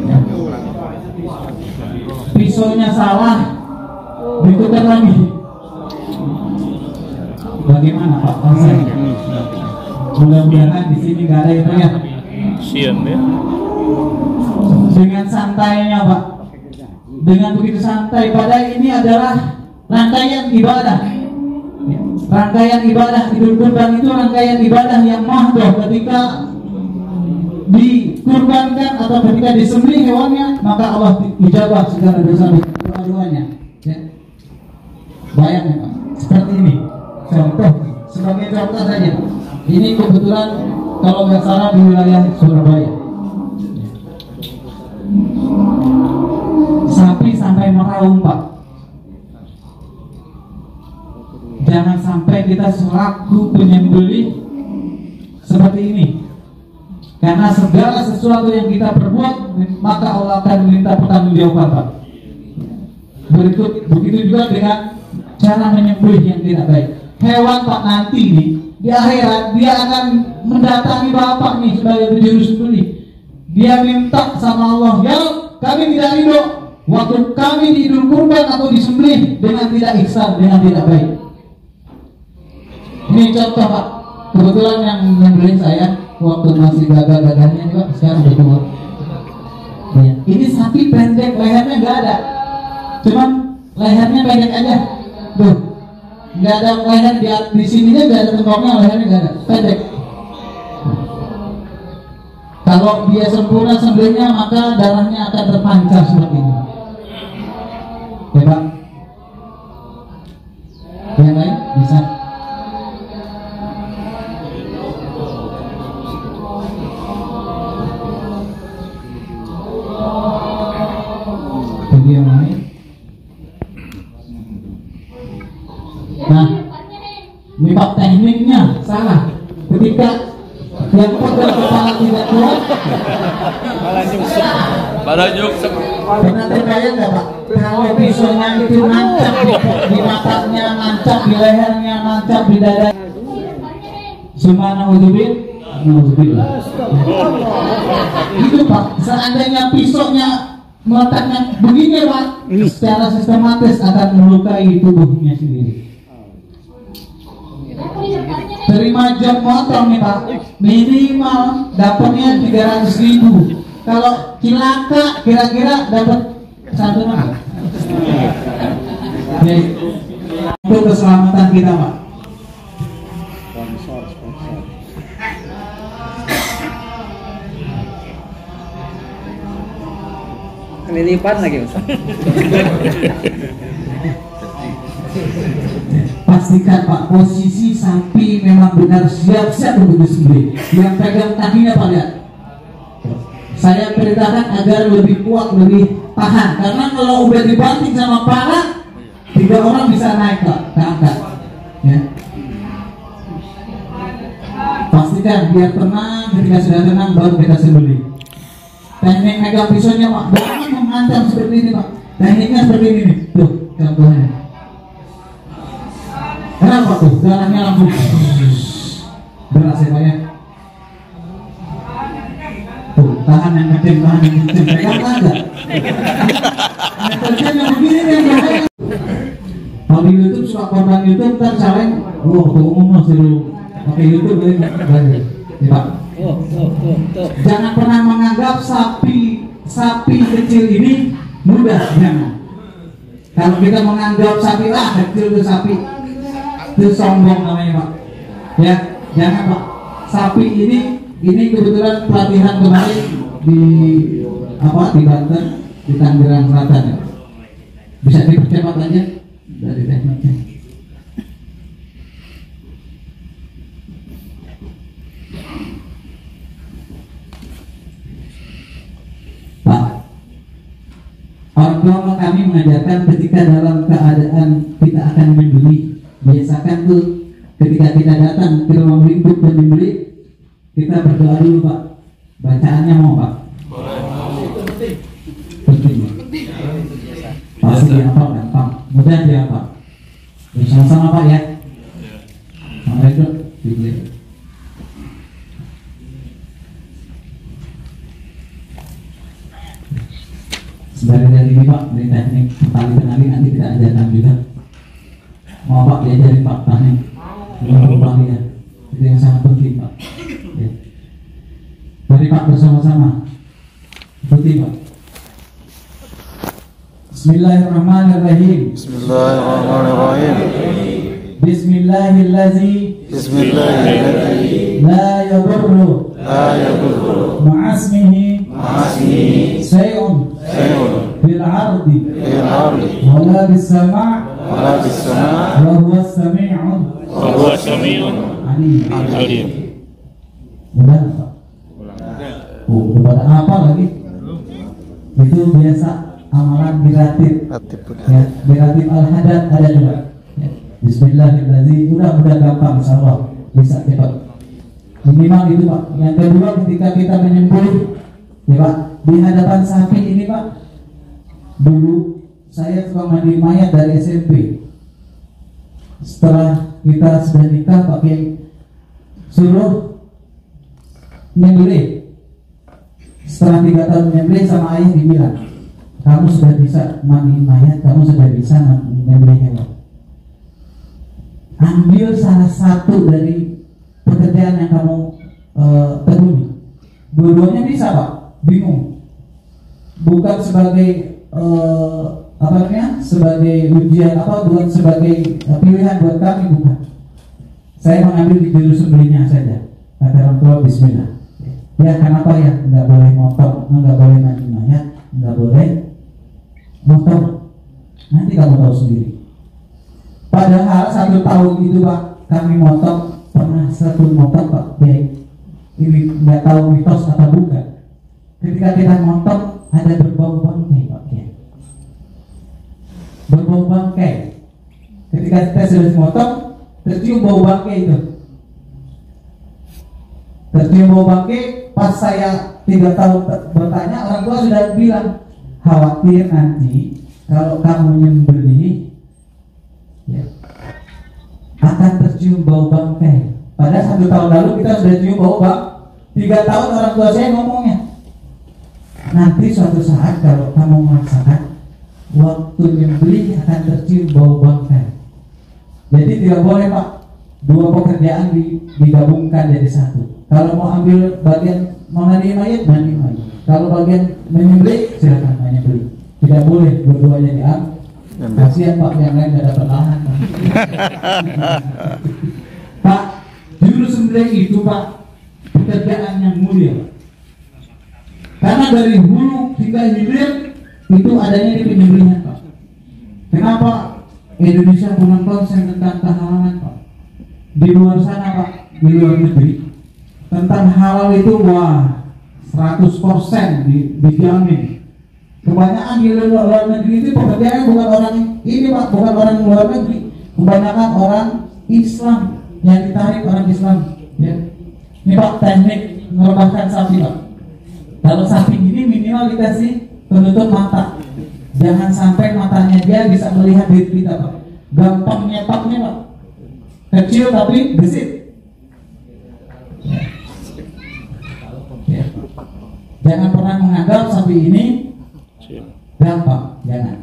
Speaker 7: Ya. Pisaunya salah, diputar lagi. Bagaimana Pak? Mudah-mudahan di sini nggak ada itu ya.
Speaker 2: Sian ya.
Speaker 7: Dengan santainya Pak, dengan begitu santai, padahal ini adalah rangkaian ibadah. Rangkaian ibadah Idul Kurban itu rangkaian ibadah yang mahdoh. Ketika dikurbankan atau ketika disembelih hewannya, maka Allah ijabah segala doa-doanya. Ya. Bayangkan Pak, seperti ini contoh sebagai contoh saja. Ini kebetulan kalau nggak salah di wilayah Surabaya. Sapi sampai meraung, Pak. Jangan sampai kita selaku penyembelih seperti ini. Karena segala sesuatu yang kita perbuat, maka Allah akan meminta pertanggungjawaban, Pak. Begitu juga dengan cara menyembelih yang tidak baik. Hewan, Pak, nanti nih di akhirat dia akan mendatangi Bapak nih sebagai juru sembelih. Dia minta sama Allah, ya kami tidak ridho waktu kami diidul kurban atau disembelih dengan tidak ihsan, dengan tidak baik. Ini contoh, Pak. Kebetulan yang nyembelih saya waktu masih gagah-gagahnya juga sekarang bertumbuh. Ya. Ini sapi pendek, lehernya nggak ada, cuman lehernya pendek aja. Tuh, nggak ada leher di sininya, nggak ada tengkoknya, lehernya nggak ada, pendek. Kalau dia sempurna sembelihnya, maka darahnya akan terpancar seperti ini. Ya, Pak. Yang lain bisa. Yang lain. Nah, ini Pak, tekniknya salah. Ketika yang pegang kepala tidak kuat, pernah terbayang nggak, Pak? Kalau pisaunya itu nancap di matanya, nancap di lehernya, nancap di dada. Subhanallah. Itu, Pak. Seandainya pisaunya meletaknya begini, Pak, secara sistematis akan melukai tubuhnya sendiri. Terima jam potong nih, Pak, minimal dapatnya 300.000. Kalau cilaka kira-kira dapat 1 juta. Untuk keselamatan kita, Pak.
Speaker 1: Kelilipan lagi, Ustaz.
Speaker 7: Pastikan, Pak, posisi sapi memang benar siap-siap untuk disembelih. Yang pegang kakinya, Pak, lihat. Saya perintahkan agar lebih kuat, lebih tahan. Karena kalau udah dibanting sama panah, 3 orang bisa naik, Pak, ke angkat. Ya. Pastikan biar tenang. Ketika sudah tenang baru kita sembelih. Teknik megang pisaunya, Pak, jangan mengancam seperti ini, Pak. Tekniknya seperti ini nih. Tuh, contohnya. Kenapa tuh? Darahnya langsung beras ya, Pak, ya. Tuh, tahan yang kecil, tahan yang kecil. Pegang aja. Yang kecil yang begini yang bahaya. Kalau di YouTube suka korban YouTube, ntar challenge. Wah, tuh umum suruh pakai YouTube ya, banyak. Ya, Pak. Jangan pernah menganggap sapi kecil ini mudah, jangan. Kalau kita menganggap sapi kecil itu sapi, itu sombong namanya, Pak. Ya, jangan, Pak. Sapi ini kebetulan pelatihan kemarin di Banten, di Tangerang Selatan ya. Bisa dipercepat aja dari tekniknya. Pak, orang tua kami mengajarkan ketika dalam keadaan kita akan membeli, biasakan tuh ketika kita datang ke rumah untuk menyembelih, kita berdoa dulu, Pak. Bacaannya mau, Pak? Penting. Pasti dihafal, gampang. Mudah dihafal. Bersama-sama, Pak, ya. Sampai itu dibeli. Sebagai dari ini, Pak, dari teknik penali nanti kita ajarkan juga. Mau, Pak, diajarin, Pak, teknik penali ya. Itu yang sangat penting, Pak. Ya. Mari, Pak, bersama-sama. Ikuti, Pak. Bismillahirrahmanirrahim.
Speaker 11: Bismillahirrahmanirrahim.
Speaker 7: Bismillahirrahmanirrahim.
Speaker 11: Bismillahirrahmanirrahim.
Speaker 7: La yadurru ma'asmihi say'un fil ardi wala bis sama' wa huwa as-sami'un
Speaker 2: wa huwa samiun alim.
Speaker 7: Udah Pak? Udah pada apa lagi? Itu biasa amalan diratib. Ya, diratib al-hadad ada juga. Ya. Bismillahirrahmanirrahim. Udah gampang insyaallah bisa cepat. Minimal itu Pak. Yang kedua ketika kita menyembelih, ya Pak, di hadapan sapi ini Pak. Dulu saya suka mandi mayat dari SMP. Setelah kita sudah nikah Pak Kiai suruh nyembelih. Setelah 3 tahun nyembelih sama ayah dibilang, kamu sudah bisa mandi mayat, kamu sudah bisa nyembelih hewan. Ambil salah satu dari pekerjaan yang kamu tekuni. Dua-duanya bisa Pak, bingung. Bukan sebagai sebagai ujian bukan sebagai pilihan buat kami, bukan. Saya mengambil di jurus sembelihnya saja. Kata orang tua Bismillah. Ya kenapa ya nggak boleh motong, nggak boleh mandi mayat, nggak boleh motong. Nanti kamu tahu sendiri. Padahal 1 tahun itu Pak kami motong, pernah 1 motong Pak Kiai. Ini nggak tahu mitos atau bukan. Ketika kita motong ada berbau bangkai Pak Kiai. Berbau bangkai. Ketika kita sudah motong tercium bau bangkai itu. Tercium bau bangkai. Pas saya 3 tahun bertanya, orang tua sudah bilang khawatir nanti kalau kamu nyembelih ya, akan tercium bau bangkai. Padahal 1 tahun lalu kita sudah cium bau bangkai. 3 tahun orang tua saya ngomongnya, nanti suatu saat kalau kamu merasakan waktu nyembelih akan tercium bau bangkai. Jadi tidak boleh Pak 2 pekerjaan digabungkan jadi 1. Kalau mau ambil bagian mandi mayat, mandi mayat. Kalau bagian menyembelih, silakan menyembelih. Tidak boleh dua-duanya diambil. Kasihan Pak, yang lain tidak dapat lahan. Pak, jurus sembelih itu Pak pekerjaan yang mulia. Karena dari hulu hingga hilir itu adanya di penyembelihan Pak. Kenapa Indonesia bukan konsen tentang kehalalan Pak? Di luar sana Pak, di luar negeri tentang halal itu wah 100% dijamin. Kebanyakan di luar negeri itu pekerjaannya bukan orang ini Pak, bukan orang luar negeri, kebanyakan orang Islam yang ditarik orang Islam. Ya. Ini Pak teknik merebahkan sapi Pak. Kalau sapi ini minimal dikasih penutup mata, jangan sampai matanya dia bisa melihat diri kita Pak. Gampang nyepaknya Pak, kecil tapi gesit. Ya. Jangan pernah menganggap sapi ini gampang, jangan.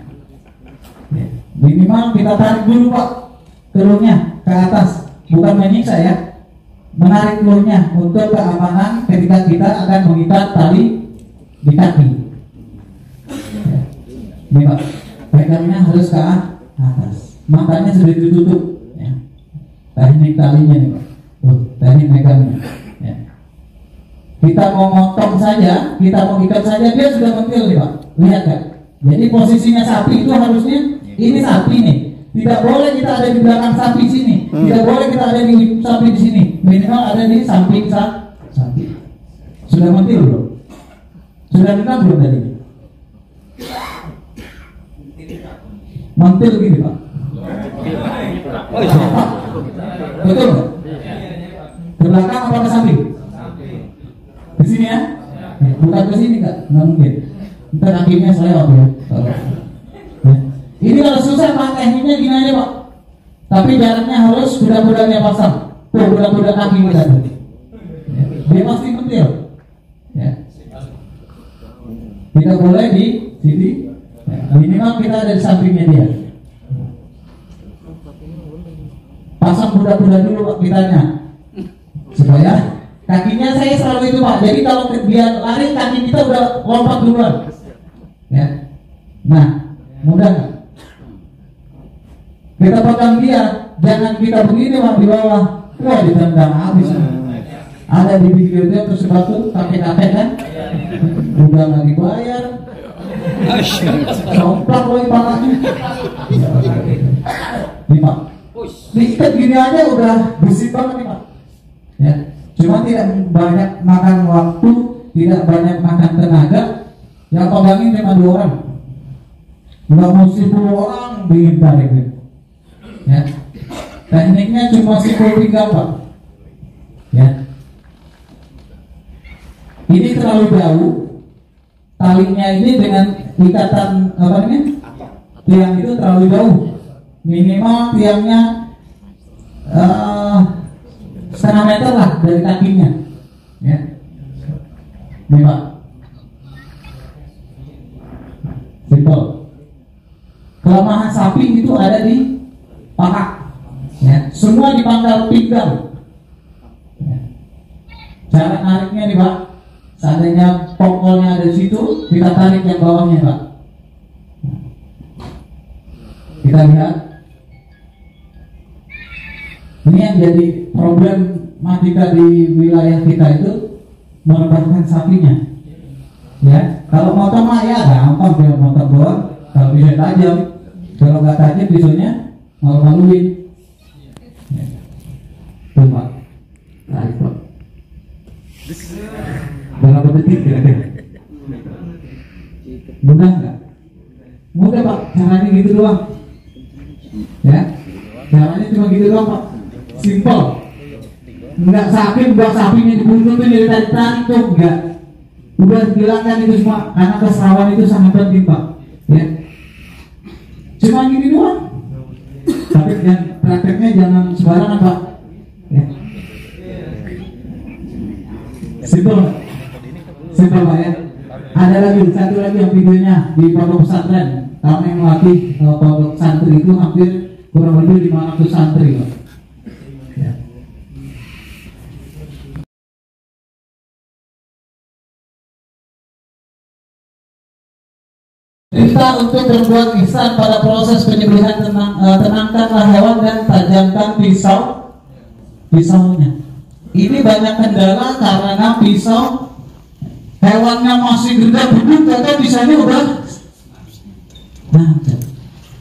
Speaker 7: Ya. Minimal kita tarik dulu Pak telurnya ke atas, bukan menyiksa ya, menarik telurnya untuk keamanan ketika kita akan mengikat tali di kaki. Ya. Ini Pak, pegangnya harus ke atas, matanya sudah ditutup. Ya. Teknik talinya nih Pak, tuh teknik megangnya. Ya. Kita mau motong saja, kita mau ikat saja, dia sudah mentil nih Pak. Lihat kan? Jadi posisinya sapi itu harusnya ini sapi nih. Tidak boleh kita ada di belakang sapi sini. Tidak boleh kita ada di sapi di sini. Minimal ada di samping sapi. Sudah mentil belum? Sudah dengar belum tadi? Mentil gini Pak. Betul? Ke belakang apa ke samping? Di sini ya? Bukan ke sini nggak mungkin. Ntar akhirnya saya ya. Ini kalau susah Pak, tekniknya gini aja Pak. Tapi jaraknya harus kuda-kudanya pasang. Tuh kuda-kuda kaki kita tuh. Dia pasti mentil. Ya. Tidak boleh di sini. Ya. Minimal kita ada di sampingnya dia. Pasang kuda-kuda dulu Pak kitanya. Supaya kakinya saya selalu itu Pak. Jadi kalau dia lari kaki kita udah lompat duluan. Ya. Nah, mudah gak? Kita pegang dia, jangan kita begini Pak di bawah. Wah, ditendang habis. Ada di video itu terus sepatu kakek-kakek kan? Udah nggak dibayar. Somplak loh palanya. Nih Pak, Diikat gini aja udah bersih banget nih Pak. Ya, cuma tidak banyak makan waktu, tidak banyak makan tenaga. Yang pegangin cuma 2 orang. Nggak mesti 10 orang ditarik gitu. Ya, tekniknya cuma simpul 3 Pak. Ya, ini terlalu jauh. Talinya ini dengan ikatan apa namanya? Tiang itu terlalu jauh. Minimal tiangnya setengah meter lah dari kakinya. Ya, ini Pak. Simpel. Kelemahan sapi itu ada di paha. Ya, semua di pangkal pinggang. Ya. Cara nariknya nih Pak, seandainya pokoknya ada di situ, kita tarik yang bawahnya Pak. Kita lihat. Ini yang jadi problematika di wilayah kita itu merebahkan sapinya. Ya, kalau motong mah ya gampang, dia motong doang. Kalau bisa tajam, kalau nggak tajam pisaunya malu-maluin. Ya. Tuh Pak, tarik Pak. Berapa detik kira-kira? Mudah nggak? Mudah Pak, caranya gitu doang. Ya, caranya cuma gitu doang Pak. Simple. Enggak sakit, buat sapinya dibuntutin dari tarik-tarik tuh enggak. Udah hilangkan itu semua, karena keserawan itu sangat penting Pak. Ya, cuma gini doang. Tapi prakteknya jangan sembarangan Pak. Ya. Simple, simple Pak ya. Ada lagi satu lagi yang videonya di pondok pesantren. Kami yang melatih pondok santri itu hampir kurang lebih 500 santri Pak. Ya. Kita untuk berbuat ihsan pada proses penyembelihan, tenangkanlah hewan dan tajamkan pisaunya. Ini banyak kendala karena pisau hewannya masih gede beduk atau pisaunya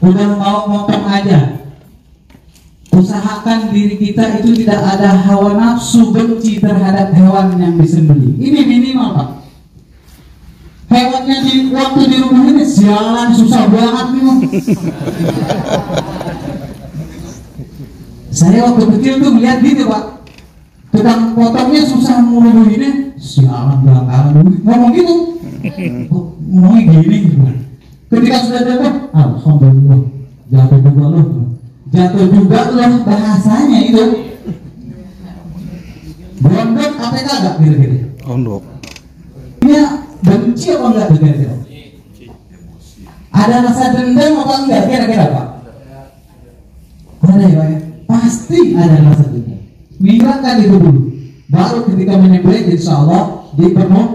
Speaker 7: udah mau motong aja. Usahakan diri kita itu tidak ada hawa nafsu benci terhadap hewan yang disembelih. Ini minimal Pak. Hewannya waktu di rumah ini sialan susah banget nih Bang. Saya waktu kecil tuh lihat gitu Pak, tukang potongnya susah mulu ini, sialan belakang ngomong gitu, ngomongnya gini. Ketika sudah jatuh, alhamdulillah jatuh juga loh. Jatuh juga loh bahasanya itu. Bondok apa kagak kira-kira?
Speaker 11: Bondok.
Speaker 7: Dia benci apa enggak kira-kira? Ada rasa dendam apa enggak kira-kira Pak? Ada ya Pak ya? Pasti ada rasa dendam. Hilangkan itu dulu. Baru ketika menyembelih insya Allah dipenuh.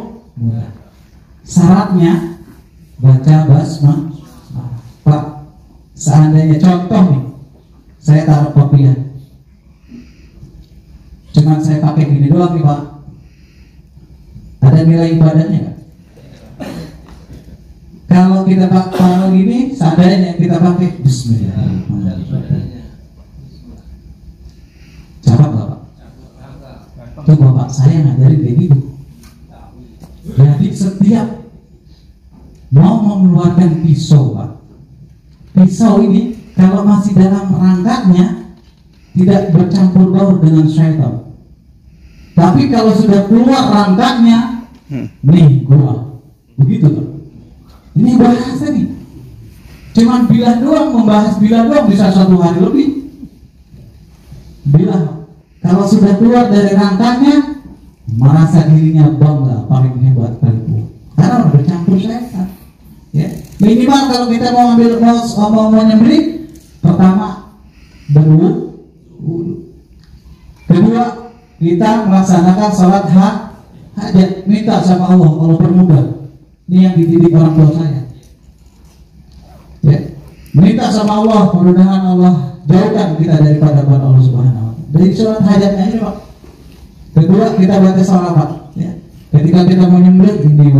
Speaker 7: Syaratnya baca basmalah. Pak, seandainya contoh nih, saya taruh kopiah, cuman saya pakai gini doang nih Pak, ada nilai ibadahnya nggak? Kalau kita taruh gini, seandainya kita pakai Bismillahirrahmanirrahim, jawab Bapak. Itu Bapak saya ngajarin kayak gitu. Jadi setiap mau mengeluarkan pisau Pak, pisau ini kalau masih dalam rangkanya tidak bercampur baur dengan syaitan. Tapi kalau sudah keluar rangkanya, nih gua begitu Pak. Ini bahasa nih, cuman bilah doang, membahas bilah doang bisa 1 hari lebih. Bilah kalau sudah keluar dari rangkanya, merasa dirinya bangga, paling hebat kali, karena udah bercampur syaitan. Ya, minimal kalau kita mau ambil mau menyembelih, pertama berwudu, kedua kita melaksanakan sholat hajat, minta sama Allah kalau permudah. Ini yang dididik orang tua saya. Ya, minta sama Allah, mudah-mudahan Allah jauhkan kita daripada Allah Subhanahu wa Ta'ala. Dari sholat hajatnya ini Pak. Kedua kita baca salawat. Ya. Ketika kita menyembelih, ini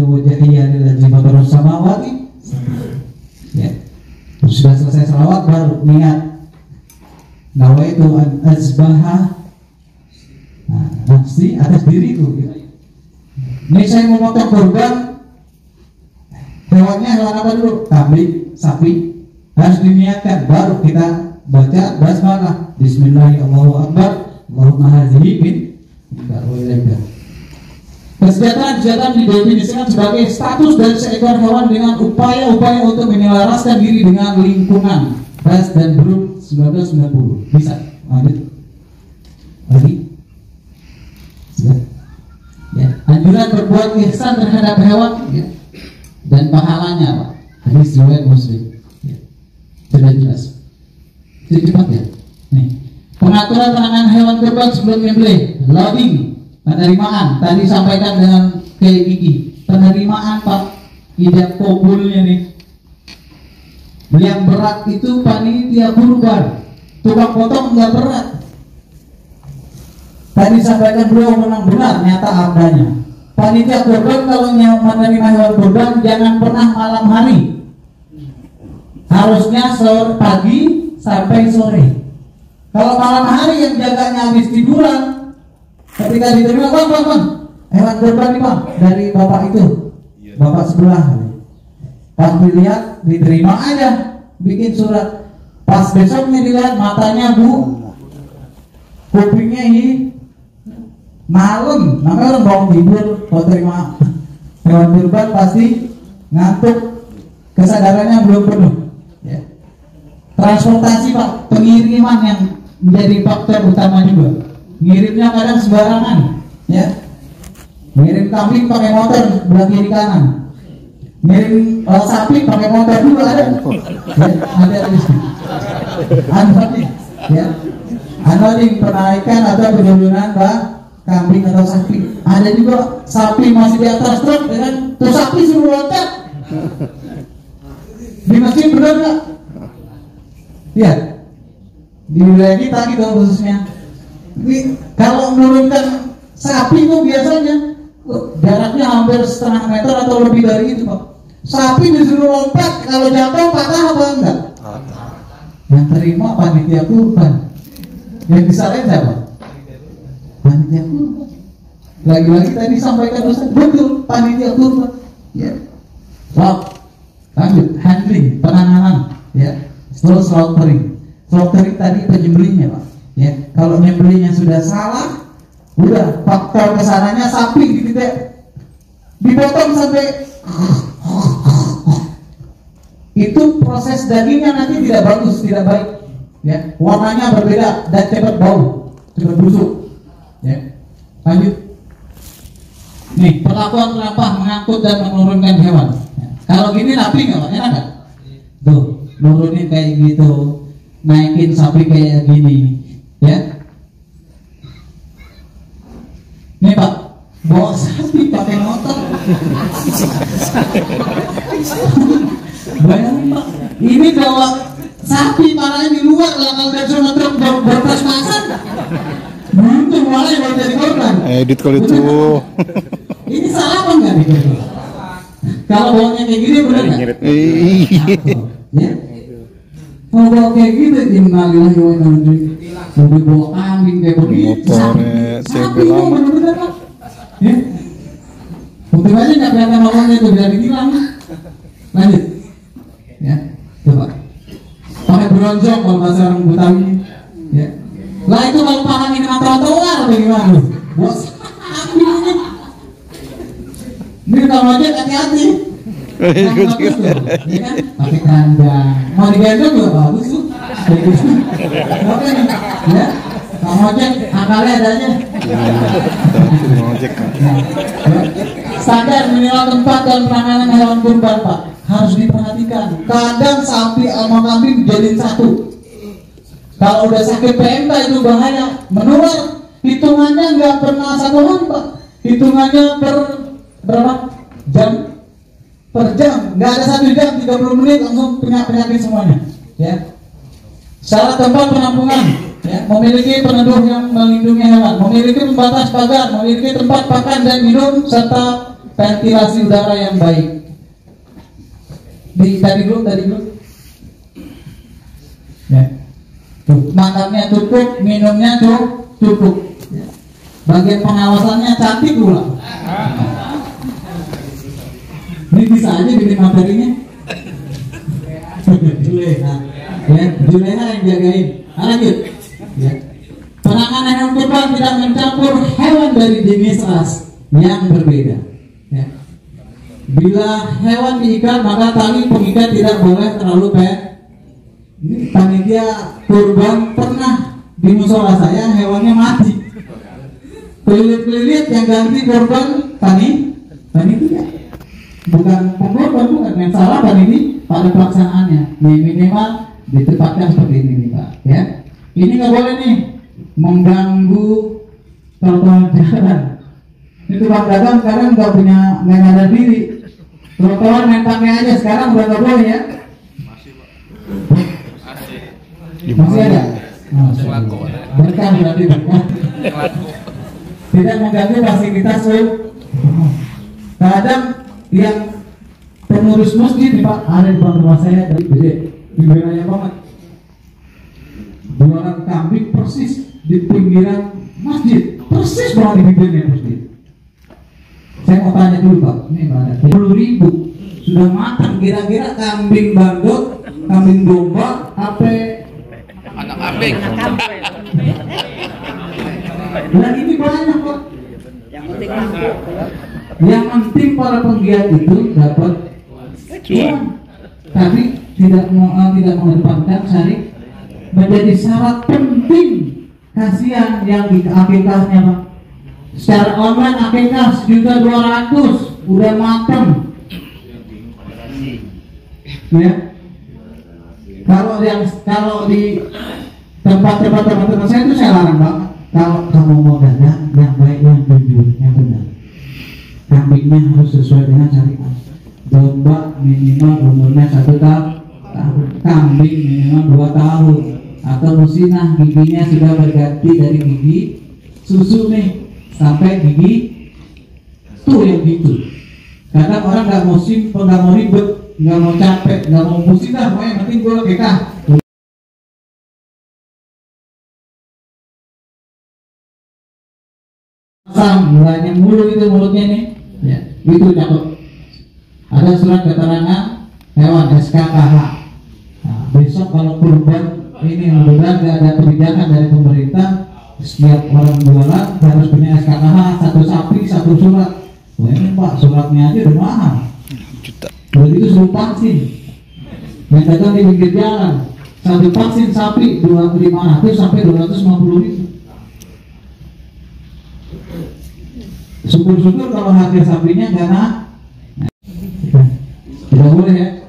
Speaker 7: wajahiyya lillazi fatarus samawati. Ya. Sudah selesai salawat baru niat kurban hewannya hewan apa dulu? Kambing, sapi. Harus diniatkan, baru kita baca basmalah. Bismillahirrahmanirrahim. Allahumma hadzihi min kesejahteraan didefinisikan sebagai status dari seekor hewan dengan upaya-upaya untuk menyelaraskan diri dengan lingkungan. Ras dan Brum 1990. Bisa lanjut lagi. Ya. Anjuran berbuat ihsan terhadap hewan ya. Dan pahalanya Pak. Hadis riwayat Muslim. Ya. Sudah jelas. Jadi cepat ya. Nih. Pengaturan penanganan hewan kurban sebelum menyembelih. Loading, penerimaan. Tadi sampaikan dengan kayak gigi. Penerimaan Pak. Tidak kabulnya nih. Yang berat itu panitia kurban. Tukang potong nggak berat. Tadi sampaikan beliau menang benar nyata adanya. Panitia kurban kalau menerima hewan kurban jangan pernah malam hari. Harusnya sore pagi sampai sore. Kalau malam hari yang jaganya habis tiduran, ketika diterima bang, hewan kurban nih bang dari bapak itu, bapak sebelah. Pas dilihat diterima aja, bikin surat. Pas besoknya dilihat matanya bu, kupingnya ini malam, namanya orang bangun tidur, kalau terima hewan kurban pasti ngantuk, kesadarannya belum penuh. Ya. Transportasi Pak, pengiriman yang menjadi faktor utama juga. Ngirimnya kadang sembarangan, ya. Ngirim kambing pakai motor belah kiri kanan, ngirim sapi pakai motor juga ada. Ya, ada di sini. Anonim, ya. Anonim penaikan atau penurunan Pak. Kambing atau sapi. Ada juga sapi masih di atas truk, ya kan? Tuh sapi suruh loncat. Di masjid benar nggak? Iya. Di wilayah kita gitu khususnya. Ini kalau menurunkan sapi itu biasanya jaraknya hampir setengah meter atau lebih dari itu Pak. Sapi disuruh lompat, kalau jatuh patah apa enggak? Yang terima panitia kurban. Yang disalahin siapa? Panitia kurban. Lagi-lagi tadi sampaikan Ustaz, betul panitia kurban. Ya. Lanjut handling, penanganan, ya. Terus slaughtering. Slaughtering tadi penyembelihnya Pak. Ya. Kalau menyembelihnya sudah salah, udah faktor kesananya sapi dipotong sampai itu proses dagingnya nanti tidak bagus, tidak baik. Ya. Warnanya berbeda dan cepat bau, cepat busuk. Ya. Lanjut. Nih, perlakuan rampah mengangkut dan menurunkan hewan. Ya. Kalau gini rapi nggak Pak? Enak nggak? Tuh, nurunin kayak gitu, naikin sapi kayak gini, ya. Nih Pak, bawa sapi pakai motor. Bayangin Pak, ini bawa sapi parahnya di luar lah kalau dia cuma truk berpas-pasan. Buntung malah yang jadi korban.
Speaker 11: Edit kalau itu.
Speaker 7: Ini salah apa enggak nih? Kalau bawanya kayak gini benar nggak? Ya. Mau bawa kayak gitu gimana lagi sampai bawa kambing kayak begini. Sapi itu benar-benar Pak. Ya. Untung aja nggak kelihatan bawanya itu biar ditilang. Lanjut. Ya, coba. Pakai bronjong kalau bahasa orang Betawi. Ya. Lah itu kalau paham ini trotoar bagaimana? Bos. Ini kalau aja hati-hati. Ya kan? Pakai kandang. Mau digendong juga bagus tuh. Oke, ya. Kamu aja akalnya ada aja. Standar minimal tempat dan penanganan hewan kurban Pak harus diperhatikan. Kadang sapi sama kambing jadi satu. Kalau udah sakit PMK itu bahaya, menular. Hitungannya nggak pernah 1 hari Pak. Hitungannya per berapa jam? Per jam. Nggak ada 1 jam 30 menit langsung penyakit semuanya. Ya. Syarat tempat penampungan. Ya, memiliki peneduh yang melindungi hewan, memiliki pembatas pagar, memiliki tempat pakan dan minum serta ventilasi udara yang baik. Tadi dulu. Ya. Makannya cukup, minumnya cukup. Bagian pengawasannya cantik pula. bisa aja bikin materinya. Juleha, ya, Juleha yang jagain. Lanjut. Ya. Penanganan hewan kurban tidak mencampur hewan dari jenis ras yang berbeda. Ya. Bila hewan diikat, maka tali pengikat tidak boleh terlalu pendek. Ini panitia kurban pernah di musola saya hewannya mati. Kelilit-kelilit yang ganti korban panitia. Bukan pengorban, bukan yang salah panitia pada pelaksanaannya. Nih minimal ditempatkan seperti ini nih Pak. Ya, ini nggak boleh nih mengganggu trotoar jalan. Itu Pak Dagang sekarang nggak punya mengadar diri. Trotoar main pakai aja sekarang udah nggak boleh ya. Masih ada. Berkah berarti berkah. Tidak mengganggu fasilitas kadang yang pengurus masjid nih Pak, ada di depan rumah saya dari gede, wilayah banget. Jualan kambing persis di pinggiran masjid, persis banget di pinggirnya masjid. Saya mau tanya dulu Pak, ini berapa? 10.000 sudah matang kira-kira kambing bandot, kambing domba, apa? Anak kambing. Nah ini banyak Pak. Yang penting para penggiat itu dapat uang, tapi tidak mengedepankan syariat menjadi syarat penting. Kasihan yang di akikahnya Pak. Secara online akikah 1.200.000 udah matang. Ya. Kalau di tempat-tempat saya itu saya larang Pak. Kalau kamu mau dagang yang baik, yang jujur, yang benar. Kambingnya harus sesuai dengan syariat. Domba minimal umurnya 1 tahun, kambing minimal 2 tahun, atau musinah giginya sudah berganti dari gigi susu nih sampai gigi tuh yang gitu. Kadang orang nggak mau simpel, nggak mau ribet, nggak mau capek, nggak mau musinah, pokoknya yang penting gue kekah. Mulanya mulu itu mulutnya nih, ya, itu cakep. Ada surat keterangan hewan SKKH. Nah, besok kalau kurban ini mudah-mudahan ada kebijakan dari pemerintah, setiap orang jualan harus punya SKKH, 1 sapi 1 surat. Wah ini Pak, suratnya aja udah mahal. Begitu suruh vaksin, yang datang di pinggir jalan, 1 vaksin sapi 500 sampai 250.000. Syukur-syukur kalau harga sapinya nggak naik. Tidak boleh ya.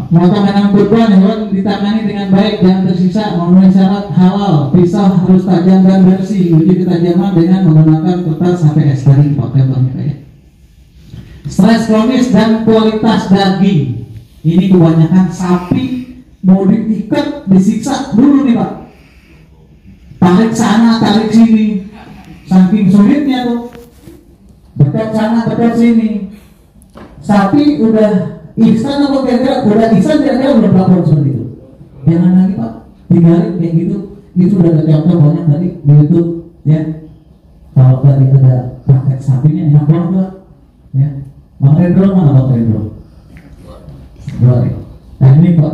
Speaker 7: Makanan kurban hewan ditangani dengan baik, jangan tersisa, memenuhi syarat halal. Pisau harus tajam dan bersih. Uji ketajaman dengan menggunakan kertas HPS tadi pakai ya. Stres kronis dan kualitas daging. Ini kebanyakan sapi mau diikat, disiksa dulu nih Pak. Tarik sana, tarik sini. Saking sulitnya tuh, dekat sana, dekat sini. Sapi udah ihsan apa kira-kira? Udah ihsan kira-kira udah pelapor seperti itu. Jangan lagi Pak, tinggalin kayak gitu. Itu udah ada contoh banyak tadi di YouTube ya. Kalau tadi ada praktek sapinya enak banget ya. Bang Rendro mana Bang Rendro? Dua ya. Nah ini Pak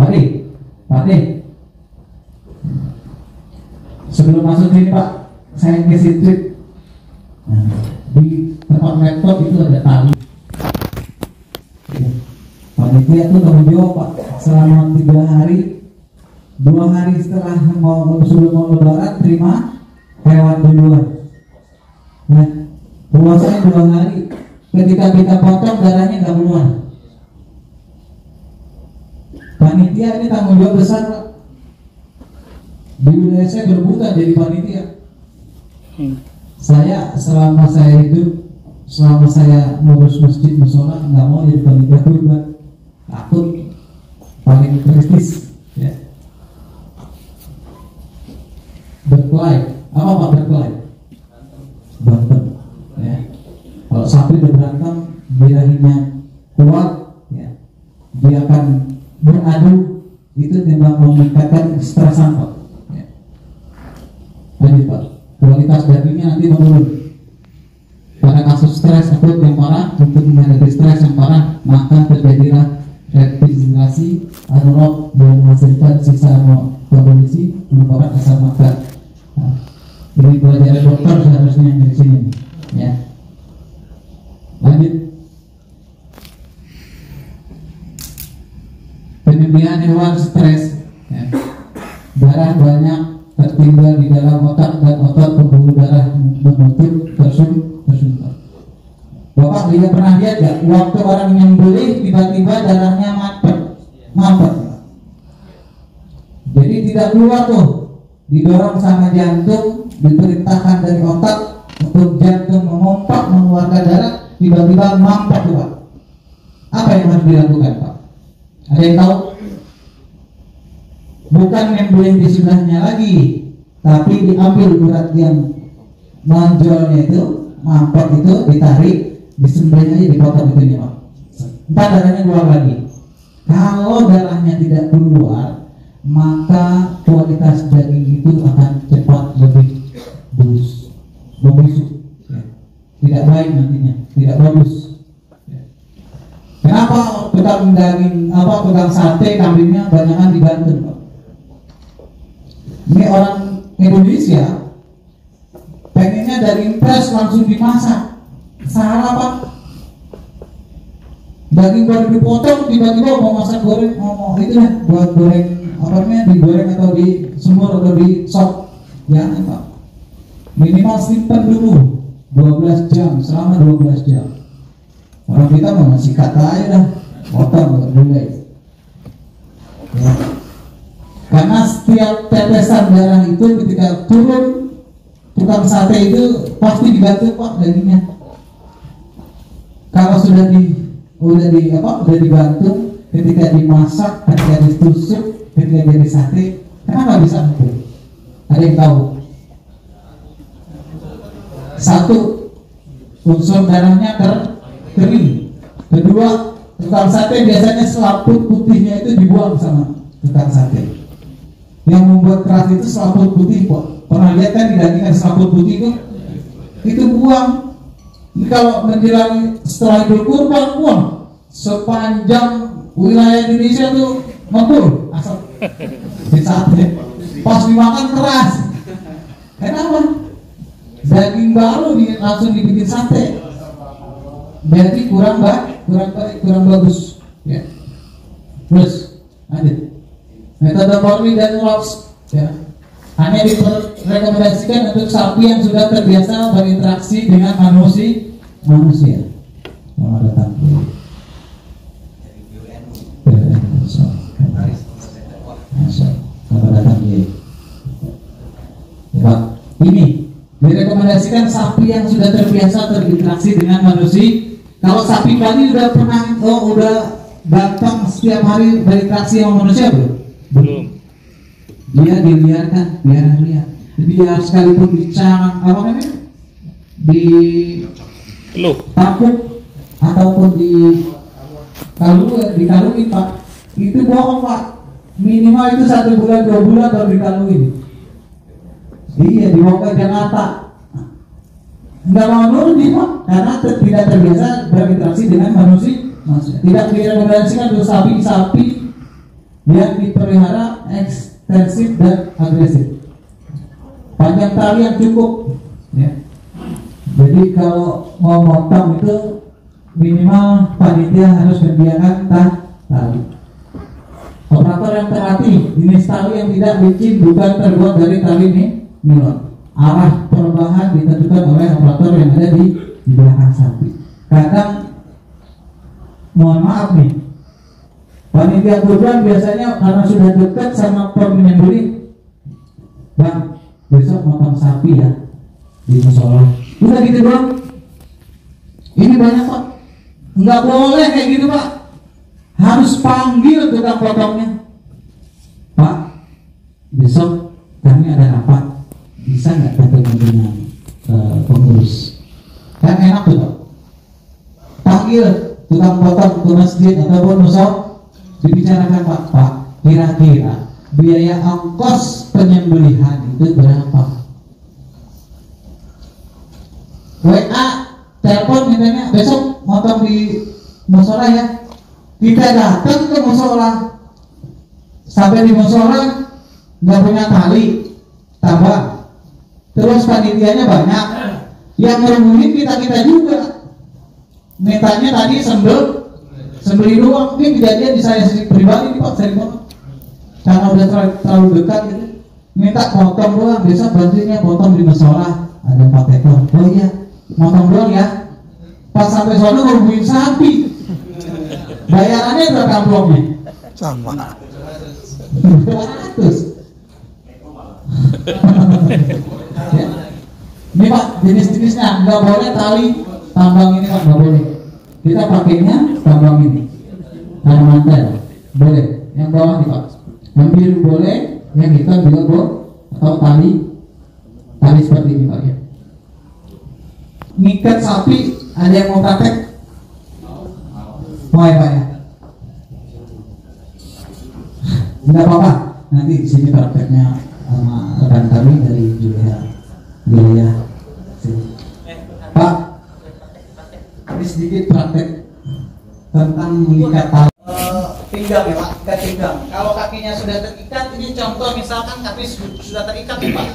Speaker 7: Pak sebelum masuk sini Pak, saya kasih trik. Nah, di tempat laptop itu ada tali. Ya. Panitia itu tanggung jawab Pak, selama 3 hari, 2 hari setelah sebelum mau lebaran terima hewan duluan. Nah, puasanya 2 hari. Ketika kita potong darahnya nggak keluar. Panitia ini tanggung jawab besar Pak. Di wilayah saya berbuka jadi panitia. Saya selama saya hidup, selama saya ngurus masjid musola nggak mau jadi panitia kurban. Takut, paling prestis ya. Berkelahi, apa Pak berkelahi? Berantem ya. Kalau sapi udah berantem, birahinya kuat ya, dia akan beradu. Itu memang meningkatkan stresan Pak. Lanjut Pak, kualitas dagingnya nanti menurun karena termasuk stres akut yang parah. Untuk menghadapi stres yang parah, maka terjadilah regenerasi anaerob yang menghasilkan sisa kondisi menyebabkan asam mata. Nah, ini pelajaran dokter seharusnya yang dari sini, ya. Lanjut. Penyembelihan hewan stres, ya. Darah banyak tertinggal di dalam otak dan otot pembuluh darah menutup tersumbat. Bapak juga pernah lihat gak waktu orang nyembelih tiba-tiba darahnya mampet. Jadi tidak keluar tuh, didorong sama jantung, diperintahkan dari otak untuk jantung memompa mengeluarkan darah, tiba-tiba mampet tuh Pak. Apa yang harus dilakukan Pak? Ada yang tahu? Bukan nyembelih di sebelahnya lagi, tapi diambil urat yang nonjolnya itu, mampet itu ditarik, disembelih aja, dipotong itu Pak. Entah darahnya keluar lagi. Kalau darahnya tidak keluar, maka kualitas daging itu akan cepat lebih membusuk, ya. Tidak baik nantinya, tidak bagus. Ya. Kenapa tukang daging tukang sate kambingnya banyakan dibantu Pak? Ini orang Indonesia pengennya daging fresh langsung dimasak. Salah Pak. Daging baru dipotong tiba-tiba mau masak goreng, mau itu lah buat goreng digoreng atau di semur atau di sop. Jangan Pak. Minimal simpan dulu 12 jam, selama 12 jam. Orang kita mau ngasih kata aja dah, potong dulu guys. Ya. Karena setiap tetesan darah itu ketika turun tukang sate itu pasti dibantu Pak dagingnya. Kalau sudah dibantu, ketika dimasak, ketika ditusuk, ketika jadi sate, kenapa bisa empuk? Ada yang tahu? Satu, unsur darahnya kering. Kedua, tukang sate biasanya selaput putihnya itu dibuang sama tukang sate. Yang membuat keras itu selaput putih Pak. Pernah lihat kan dagingkan selaput putih itu buang. Ini kalau menjelang setelah Idul Kurban, wah, sepanjang wilayah Indonesia tuh ngepul asap di sate. Pas dimakan keras. Kenapa? Daging baru langsung dibikin sate. Berarti kurang bagus. Ya. Terus, lanjut. Metode Morley dan Laux, ya. Hanya direkomendasikan untuk sapi yang sudah terbiasa berinteraksi dengan manusia. Selamat datang. Selamat datang. Pak, ini direkomendasikan sapi yang sudah terbiasa berinteraksi dengan manusia. Kalau sapi tadi udah datang setiap hari berinteraksi sama manusia belum? Dia diliarkan, biar lihat. Dia sekalipun dicang tapuk ataupun dikalungin Pak, itu bohong Pak. Minimal itu 1 bulan 2 bulan baru dikalungin. Iya, dibawa ke Jakarta. Enggak mau nurut dia Pak, karena tidak terbiasa berinteraksi dengan manusia. Tidak direkomendasikan untuk sapi yang dipelihara ekstensif dan agresif. Panjang tali yang cukup, ya. Jadi kalau mau motong itu minimal panitia harus menyediakan tali. Operator yang terlatih, jenis tali yang tidak licin bukan terbuat dari tali nilon. Arah perubahan ditentukan oleh operator yang ada di belakang sapi. Kadang, mohon maaf nih, panitia kurban biasanya karena sudah dekat sama penyembelih, Bang, besok motong sapi ya di musola. Udah gitu doang. Ini banyak Pak. Nggak boleh kayak gitu Pak. Harus panggil tukang potongnya. Pak, besok kami ada rapat. Bisa nggak ketemu dengan pengurus? Kan enak tuh Pak. Panggil tukang potong ke masjid ataupun musola, dibicarakan Pak, kira-kira biaya ongkos penyembelihan itu berapa? WA telepon mintanya besok motong di musola ya. Kita datang ke musola, sampai di musola nggak punya tali tambah, terus panitianya banyak, yang ngerumunin kita juga. Mintanya tadi sembeli doang. Ini kejadian di saya sendiri pribadi nih Pak, sering banget karena udah terlalu dekat gitu. Minta potong doang, besok bantuinnya potong di musola, ada 4 ekor. Oh iya, potong doang ya. Pas sampai sono ngurungin sapi, bayarannya berapa amplopnya?
Speaker 11: Sama.
Speaker 7: 200. Ya. Ini Pak, jenis-jenisnya nggak boleh tali tambang ini Pak, nggak boleh. Kita pakainya tambang ini, tali mantel boleh. Yang bawah nih Pak, yang biru boleh, yang hitam juga boleh, atau tali seperti ini Pak ya. Ngikat sapi, ada yang mau praktek? Mau ya Pak ya? Tidak apa-apa, nanti di sini prakteknya sama rekan kami dari Julia. Pak, ini sedikit praktek tentang mengikat tali pinggang ya Pak, ikat pinggang. Kalau kakinya sudah terikat, ini contoh misalkan kaki sudah terikat nih Pak.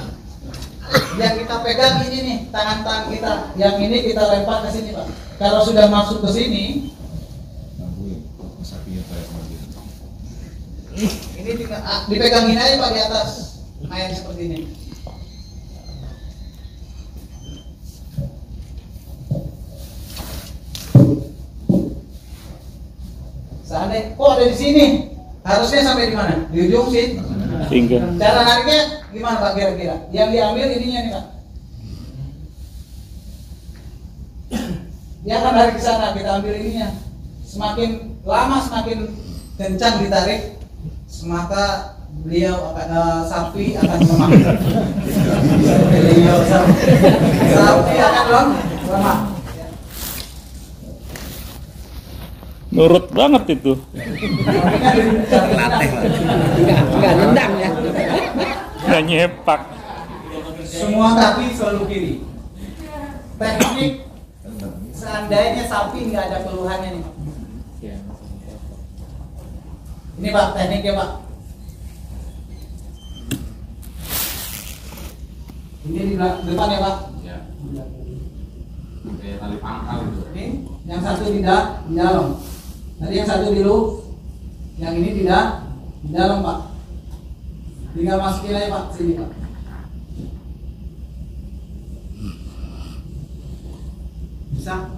Speaker 7: Yang kita pegang ini nih, tangan-tangan kita. Yang ini kita lempar ke sini Pak. Kalau sudah masuk ke sini, ini dipegangin aja Pak di atas air seperti ini. Seandainya kok ada di sini, harusnya sampai di mana? Di ujung sini. Cara nariknya gimana Pak kira-kira? Yang diambil ininya nih Pak. Dia akan narik ke sana, kita ambil ininya. Semakin lama semakin kencang ditarik, semaka beliau akan sapi akan lemah. Beliau sapi akan lemah.
Speaker 2: Nurut banget itu.
Speaker 1: Enggak nendang ya.
Speaker 2: Nggak nyepak.
Speaker 7: Semua kaki selalu kiri. Teknik seandainya sapi nggak ada keluhannya nih Pak. Ini Pak tekniknya Pak. Ini di depan ya Pak. Ya. Tali pangkal itu. Ini yang satu di dalam. Tadi yang satu di luar, yang ini di dalam Pak. Tinggal masukin aja Pak, sini Pak. Bisa?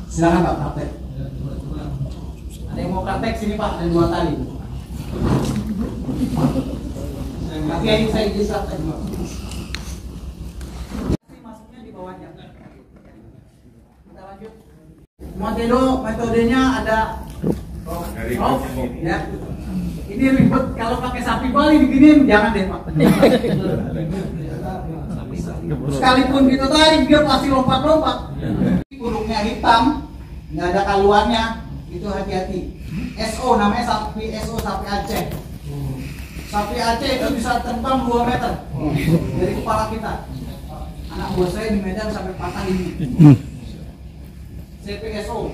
Speaker 7: Silakan Pak praktek. Ada yang mau praktek sini Pak, ada 2 tali. Nanti aja saya izin praktek Pak. Masuknya di bawahnya. Kita lanjut. Metodenya ada ya. Ini ribet kalau pakai sapi Bali diginiin, jangan deh Pak. Sekalipun kita tarik dia pasti lompat-lompat. Burungnya hitam, nggak ada kaluannya, itu hati-hati. SO namanya sapi SO, sapi Aceh. Sapi Aceh itu bisa terbang 2 meter dari kepala kita. Anak buah saya di Medan sampai patah ini. CPSO,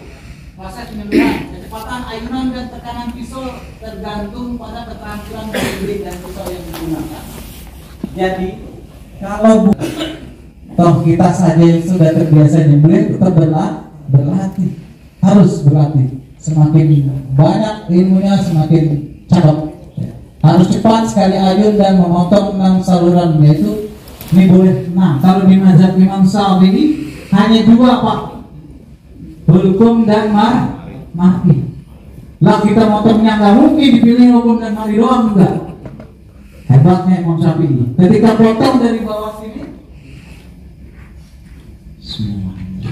Speaker 7: proses penyembelihan, kecepatan ayunan dan tekanan pisau tergantung pada keterampilan pembeli dan pisau yang digunakan. Jadi kalau toh kita saja yang sudah terbiasa nyembelih tetap berlatih, harus berlatih. Semakin banyak ilmunya semakin cakep. Harus cepat sekali ayun dan memotong 6 saluran, yaitu ini boleh 6. Kalau di mazhab Imam Syafi'i hanya 2 Pak. Hukum dan mati. Lah kita motongnya nggak mungkin dipilih hukum dan mati doang, enggak. Hebatnya Imam Syafi'i. Ketika potong dari bawah sini, semuanya.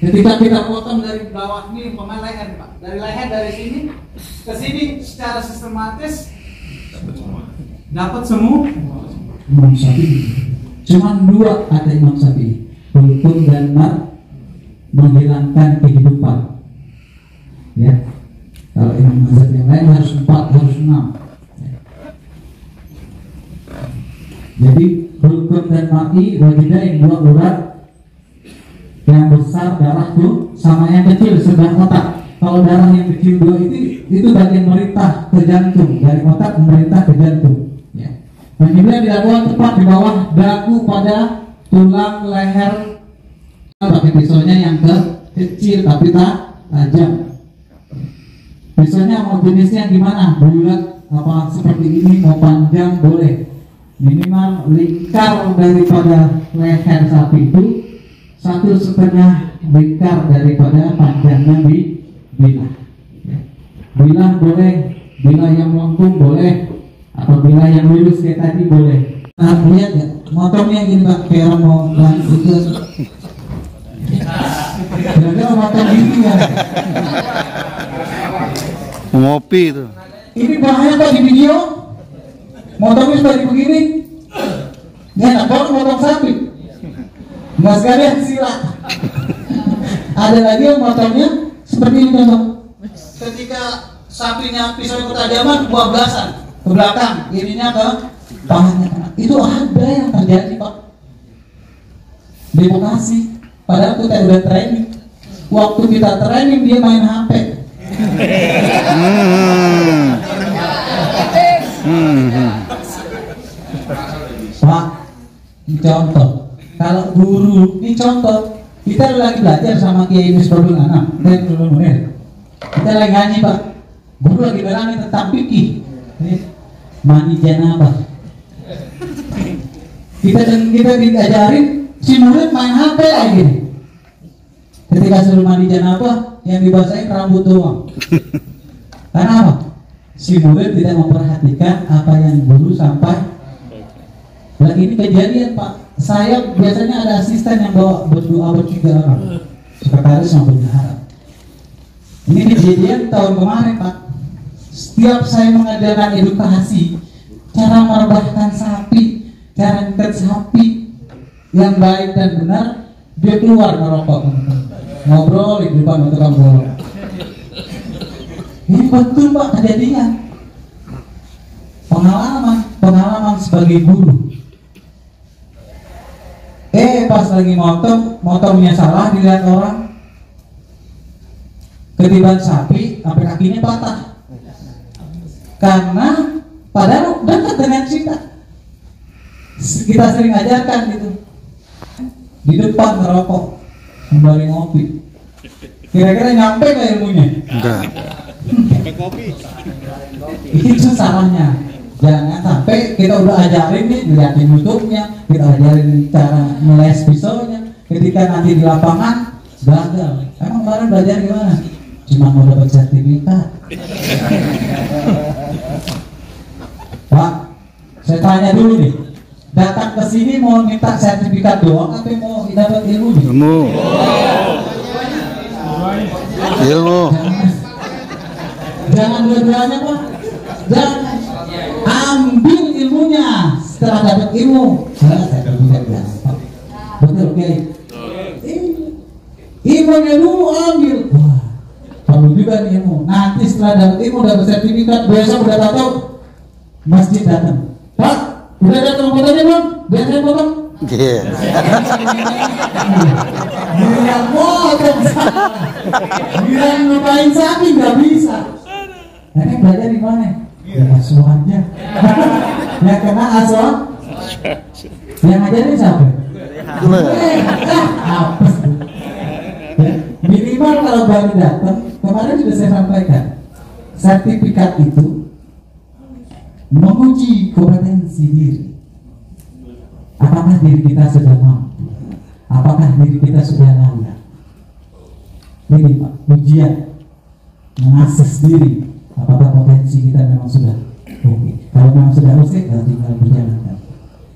Speaker 7: Ketika kita potong dari bawah ini, umpama leher Pak, dari leher dari sini ke sini secara sistematis dapat semua. Imam Syafi'i. Cuman 2 kata Imam Syafi'i, hukum dan menghilangkan kehidupan. Ya, kalau Imam mazhab yang lain harus 4, harus 6. Ya. Jadi hukum dan mati wajidain 2 urat yang besar darah tuh sama yang kecil sebelah otak. Kalau darah yang kecil dua itu bagian memerintah ke jantung, dari otak memerintah ke jantung. Ya. Dan kemudian dilakukan tepat di bawah dagu pada tulang leher. Pakai pisaunya yang kecil tapi tak tajam. Pisaunya mau jenisnya gimana? Bulat apa seperti ini, mau panjang boleh. Minimal lingkar daripada leher sapi itu 1,5 lingkar daripada panjangnya bilah. Bilah boleh, bilah yang melengkung boleh, atau bilah yang lurus kayak tadi boleh. Nah, lihat ya, motornya gini Pak, kayak mau lanjut. Kira-kira motor gini ya.
Speaker 11: Ngopi itu.
Speaker 7: Ini bahaya Pak di video. Motornya seperti begini. Nggak enak banget motong sapi. Nggak sekalian silat. Ada lagi yang motornya seperti ini contoh. Ketika sapinya pisau ketajaman bablasan ke belakang, ininya ke pahanya. Itu ada yang terjadi Pak di Bekasi. Padahal kita udah training. Waktu kita training dia main HP. Pak, ini contoh. Kalau guru, ini contoh. Kita lagi belajar sama Kiai Misbahul Anam, kita lagi ngaji Pak. Guru lagi bilangin tentang fikih, mandi janabah. Kita diajarin si murid main HP lagi. Ketika suruh mandi janabah, yang dibasahin rambut doang. Karena apa? Si murid tidak memperhatikan apa yang guru sampai. Nah ini kejadian Pak. Saya biasanya ada asisten yang bawa berdoa bertiga orang, sekretaris sama bendahara. Ini kejadian tahun kemarin Pak. Setiap saya mengajarkan edukasi, cara merebahkan sapi, cara nyetet sapi yang baik dan benar, dia keluar merokok, ngobrol di depan tukang bola. Ini betul Pak kejadian. Pengalaman sebagai guru. Pas lagi motornya salah dilihat orang, ketiban sapi sampai kakinya patah. Karena padahal dekat dengan kita sering ajarkan gitu. Di depan ngerokok, kembali ngopi. Kira-kira nyampe gak ilmunya?
Speaker 11: Enggak.
Speaker 3: Sampai kopi.
Speaker 7: Itu salahnya. Jangan sampai kita udah ajarin nih, lihatin YouTube-nya, kita ajarin cara meles pisaunya, ketika nanti di lapangan gagal. Emang kemarin belajar gimana? Cuma mau dapat sertifikat. Pak, saya tanya dulu nih, datang ke sini mau minta sertifikat doang, tapi mau dapat ilmu nih?
Speaker 11: Ilmu.
Speaker 7: Jangan dua-duanya Pak. Jangan. Ambil ilmunya. Setelah dapat ilmu, betul oke. Ilmunya dulu ambil. Wah, perlu juga nih ilmu. Nanti setelah dapat ilmu, dapat sertifikat, besok udah tahu masjid datang. Pak, udah datang fotonya belum? Biar saya potong.
Speaker 11: Iya.
Speaker 7: Bilang potong, bilang ngapain sapi nggak bisa. Nah, belajar di mana? Ya asuhannya. Yang kena asuhan. Yang ngajarin siapa? Apes. Minimal kalau baru datang, kemarin sudah saya sampaikan, sertifikat itu menguji kompetensi diri. Apakah diri kita sudah mampu? Apakah diri kita sudah layak? Ini Pak, ujian mengakses diri. Apakah potensi kita memang sudah oke? Kalau memang sudah oke, tinggal berjalankan.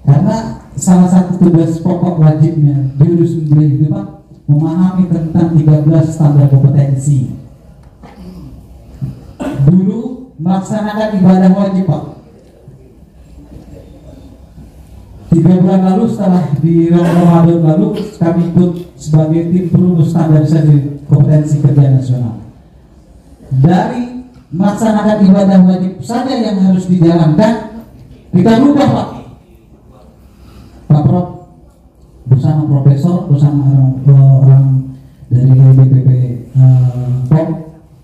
Speaker 7: Karena salah satu tugas pokok wajibnya jurus itu Pak, memahami tentang 13 standar kompetensi. Dulu melaksanakan ibadah wajib Pak. 3 bulan lalu setelah di Ramadan lalu kami ikut sebagai tim perumus standarisasi kompetensi kerja nasional. Dari melaksanakan ibadah wajib saja yang harus dijalankan, kita rubah Pak. Pak Prof bersama profesor, bersama orang dari BPP POM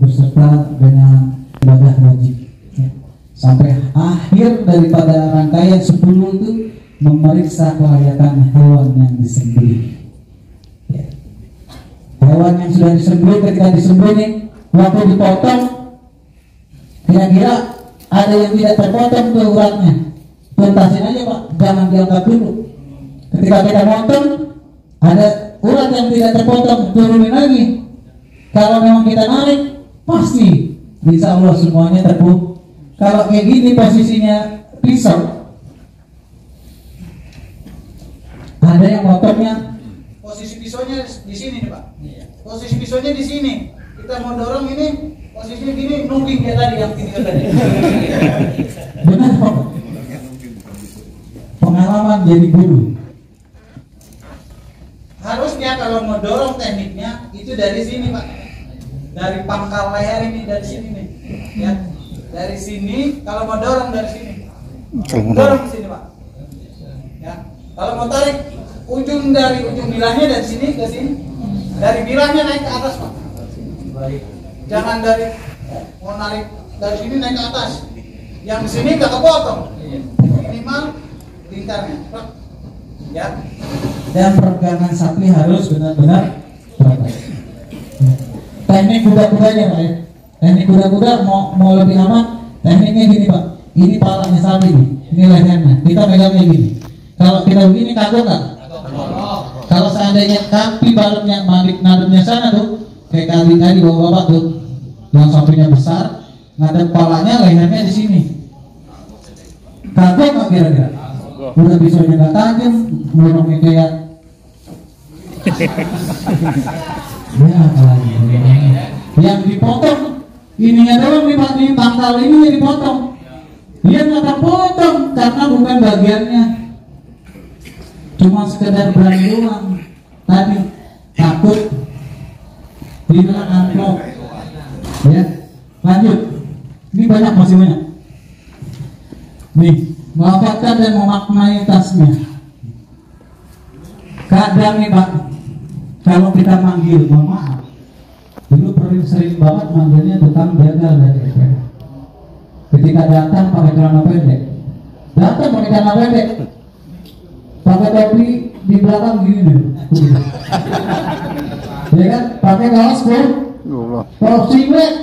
Speaker 7: beserta dengan ibadah wajib ya. Sampai akhir daripada rangkaian 10 itu memeriksa kelayakan hewan yang disembelih ya. Hewan yang sudah disembelih, ketika disembelih waktu dipotong kira-kira ada yang tidak terpotong tuh uratnya, tuntasin aja Pak, jangan diangkat dulu. Ketika kita potong ada urat yang tidak terpotong, turunin lagi. Kalau memang kita narik pasti insya Allah semuanya terpotong. Kalau kayak gini posisinya pisau, ada yang potongnya posisi pisaunya di sini nih Pak. Posisi pisaunya di sini. Kita mau dorong ini posisinya gini, nungging kayak tadi yang ini tadi. Benar Pak. Pengalaman jadi guru. Harusnya kalau mau dorong tekniknya itu dari sini Pak. Dari pangkal leher ini, dari sini nih. Ya. Dari sini kalau mau dorong dari sini. Dorong ke sini Pak. Ya. Kalau mau tarik ujung dari ujung bilahnya dari sini ke sini. Dari bilahnya naik ke atas Pak. Jangan dari mau narik dari sini naik ke atas. Yang di sini nggak kepotong. Minimal lingkarnya. Ya. Dan peregangan sapi harus benar-benar teratur. Teknik kuda-kudanya Pak ya. Teknik kuda-kuda mau lebih aman, tekniknya gini Pak. Ini palanya sapi nih, ini lehernya. Kita megangnya gini. Kalau kita begini kagok nggak? Kalau seandainya kaki balutnya malik nademnya sana tuh, kayak kali tadi bapak tuh, yang sapinya besar, ngadep palanya, lehernya di sini. Kagok nggak kira-kira? Udah pisaunya nggak tajam, ngomongnya kayak ya yang dipotong ininya doang nih Pak, di pangkal ini yang dipotong. Dia nggak terpotong karena bukan bagiannya, cuma sekedar berani doang. Tadi takut bilang amplop ya. Lanjut, ini banyak, masih banyak nih. Melafatkan dan memaknai tasnya. Kadang nih Pak, kalau kita manggil, mohon maaf, dulu sering banget manggilnya tukang jagal dari FPH. Ketika datang pakai celana pendek, datang pakai celana pendek, pakai topi di belakang gini nih, ya kan? Pakai kaos pun, kaos singlet,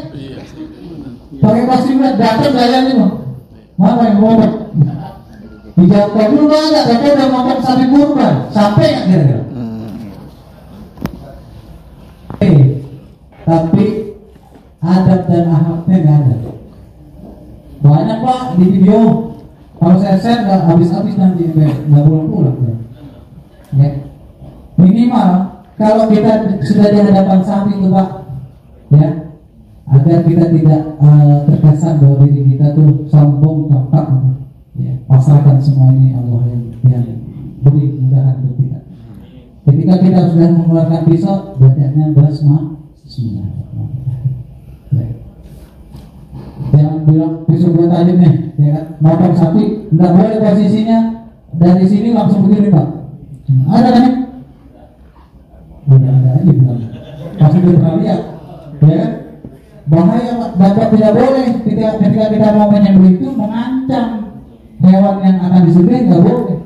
Speaker 7: pakai kaos singlet, datang gayanya nih, mana yang ngomong? Dijawab dulu nggak, tapi udah ngomong sapi kurban, sampai nggak kira-kira? Tapi adab dan akhlaknya nggak ada. Banyak Pak di video, kalau saya share nggak habis-habis nanti, nggak pulang-pulang ya. Minimal kalau kita sudah di hadapan sapi itu Pak ya, agar kita tidak terkesan bahwa diri kita tuh sombong, tampak ya, pasrahkan semua ini Allah yang beri mudahan untuk kita. Ketika kita sudah mengeluarkan pisau, bacanya basmalah. Jangan bilang pisau buat tajam nih, ya kan? Motong sapi, nggak boleh posisinya dari sini langsung begini Pak. Ada kan? Udah ada aja bilang. Pasti udah pernah lihat, ya kan? Bahaya Pak, Bapak tidak boleh ketika kita mau menyembelih itu mengancam hewan yang akan disembelih, nggak boleh.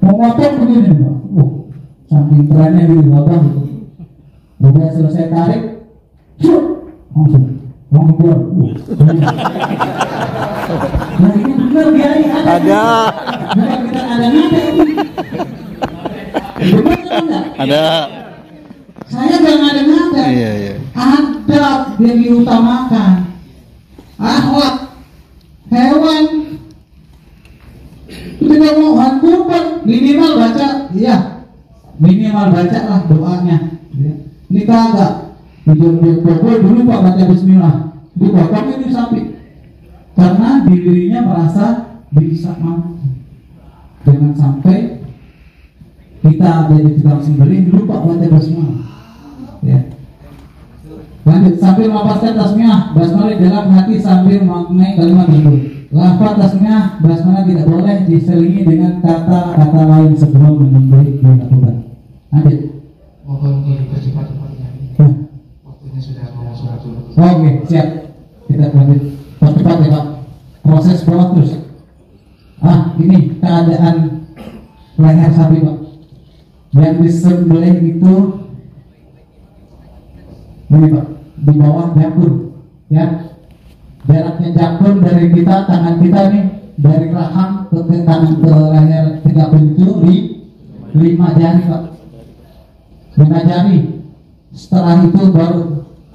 Speaker 7: Memotong begini Pak, saking kerennya dulu Bapak. Udah selesai tarik, langsung keluar. Nah ini benar Kiai, ada. Bukan kita ada nada ini.
Speaker 11: Ada.
Speaker 7: Saya nggak ngada-ngada.
Speaker 11: Iya.
Speaker 7: Adab yang diutamakan, akhlak hewan. Ketika mau kurban minimal baca, iya minimal baca lah doanya. Ini kagak pokoknya dulu Pak baca bismillah, dipotongnya di sapi karena dirinya merasa bisa mampu. Jangan sampai kita jadi tukang sembelih dulu Pak baca bismillah ya. Lanjut, sambil melafazkan tasmiyah basmalah dalam hati sambil memaknai kalimat tersebut. Lafaz tasmiyah basmalah tidak boleh diselingi dengan kata-kata lain sebelum menyembelih dilakukan. Lanjut.
Speaker 9: Mohon dipercepat
Speaker 7: Oke, siap. Kita lanjut. Cepat ya Pak. Proses bawah terus. Ini keadaan leher sapi Pak. Yang disembelih itu ini Pak, di bawah jakun, ya. Jaraknya jakun dari kita, tangan kita nih, dari rahang ke tangan ke leher jakun itu 5 jari Pak. 5 jari. Setelah itu baru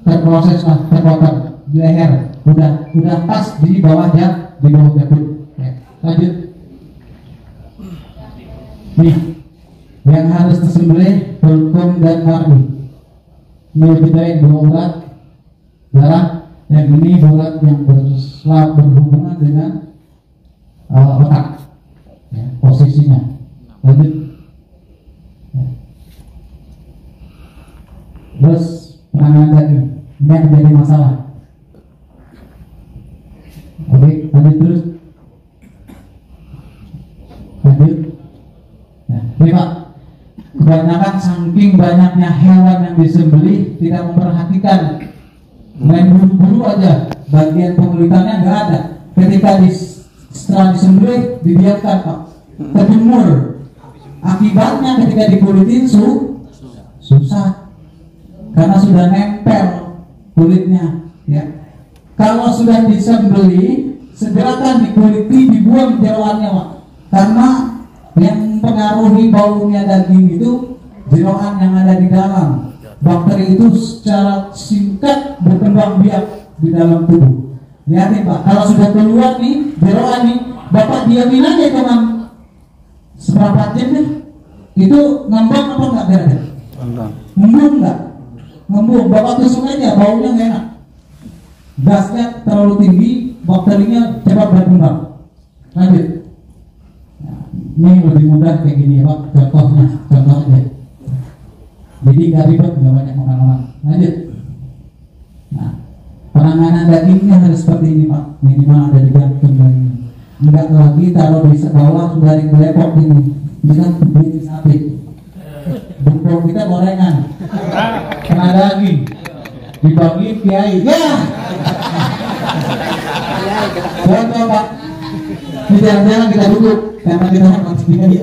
Speaker 7: terproses lah, terpotong di leher. Udah pas di bawah jakun. Ya. Lanjut. Nih, yang harus disembelih hulkum dan warni. Ini lebih dari 2 urat darah. Yang ini urat yang berhubungan dengan otak, ya, posisinya. Lanjut. Ya. Terus penanganan tadi ini yang menjadi masalah. Oke, lanjut terus. Lanjut. Nah, ini Pak, kebanyakan saking banyaknya hewan yang disembelih tidak memperhatikan, main buru-buru aja, bagian pengulitannya nggak ada. Ketika setelah disembelih dibiarkan Pak, terjemur. Akibatnya ketika dikulitin susah, karena sudah nempel kulitnya. Ya, kalau sudah disembelih segerakan dikuliti, dibuang jeroannya Pak, karena yang mempengaruhi baunya daging itu jeroan yang ada di dalam. Bakteri itu secara singkat berkembang biak di dalam tubuh. Lihat nih Pak, kalau sudah keluar nih jeroan nih, Bapak diamin aja teman seberapa jam nih, itu ngembang apa enggak kira-kira? Ngembang enggak? Ngembung, Bapak tusuk aja, baunya nggak enak. Gasnya terlalu tinggi, bakterinya cepat berkembang. Lanjut. Ini lebih mudah kayak gini ya Pak, contoh aja. Jadi nggak ribet, nggak banyak makan-makan. Lanjut. Nah, penanganan dagingnya harus seperti ini Pak, minimal ada di jantung dan enggak lagi taruh di bawah sudah di lepok ini. Ini kan beli sapi. Bungkul kita gorengan, kena daging, dibagi kiai. Ya. Contoh Pak. Di jalan-jalan kita duduk karena kita harus kiai.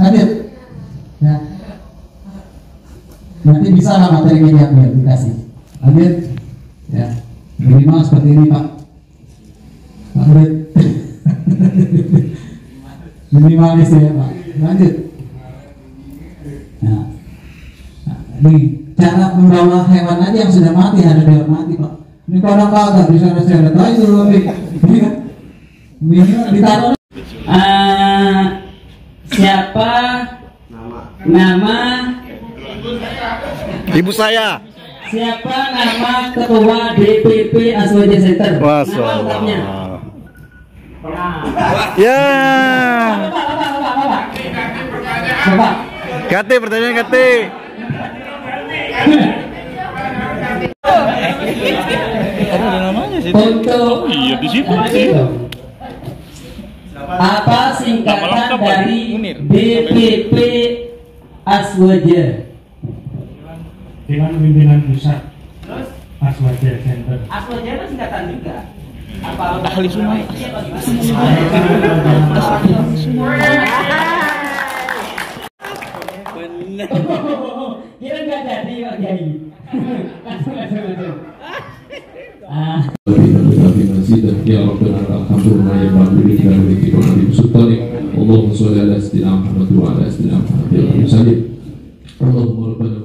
Speaker 7: Lanjut. Ya. Nanti bisa lah materinya diambil, dikasih. Lanjut. Ya. Minimal seperti ini Pak. Lanjut. Minimalis ya Pak. Lanjut. Nah, ini cara membawa hewan aja yang sudah mati harus dihormati Pak. Ini kalau kagak bisa seret aja dulu nih. Minimal ditaruh.
Speaker 12: Siapa nama
Speaker 11: ibu saya?
Speaker 12: Siapa nama ketua DPP Aswaja Center?
Speaker 11: Masalah. Ya. Kate, pertanyaan Kate.
Speaker 12: Untuk
Speaker 2: iya di situ.
Speaker 12: apa singkatan dari DPP Aswaja?
Speaker 13: Dewan Pimpinan Pusat Aswaja Center.
Speaker 12: Aswaja itu singkatan juga. Apa
Speaker 2: ahli sungai?
Speaker 12: Kira nggak jadi Pak Kiai.
Speaker 14: Allahumma sholli ala sayyidina Muhammad wa ala sayyidina Muhammad. Allahumma rabbana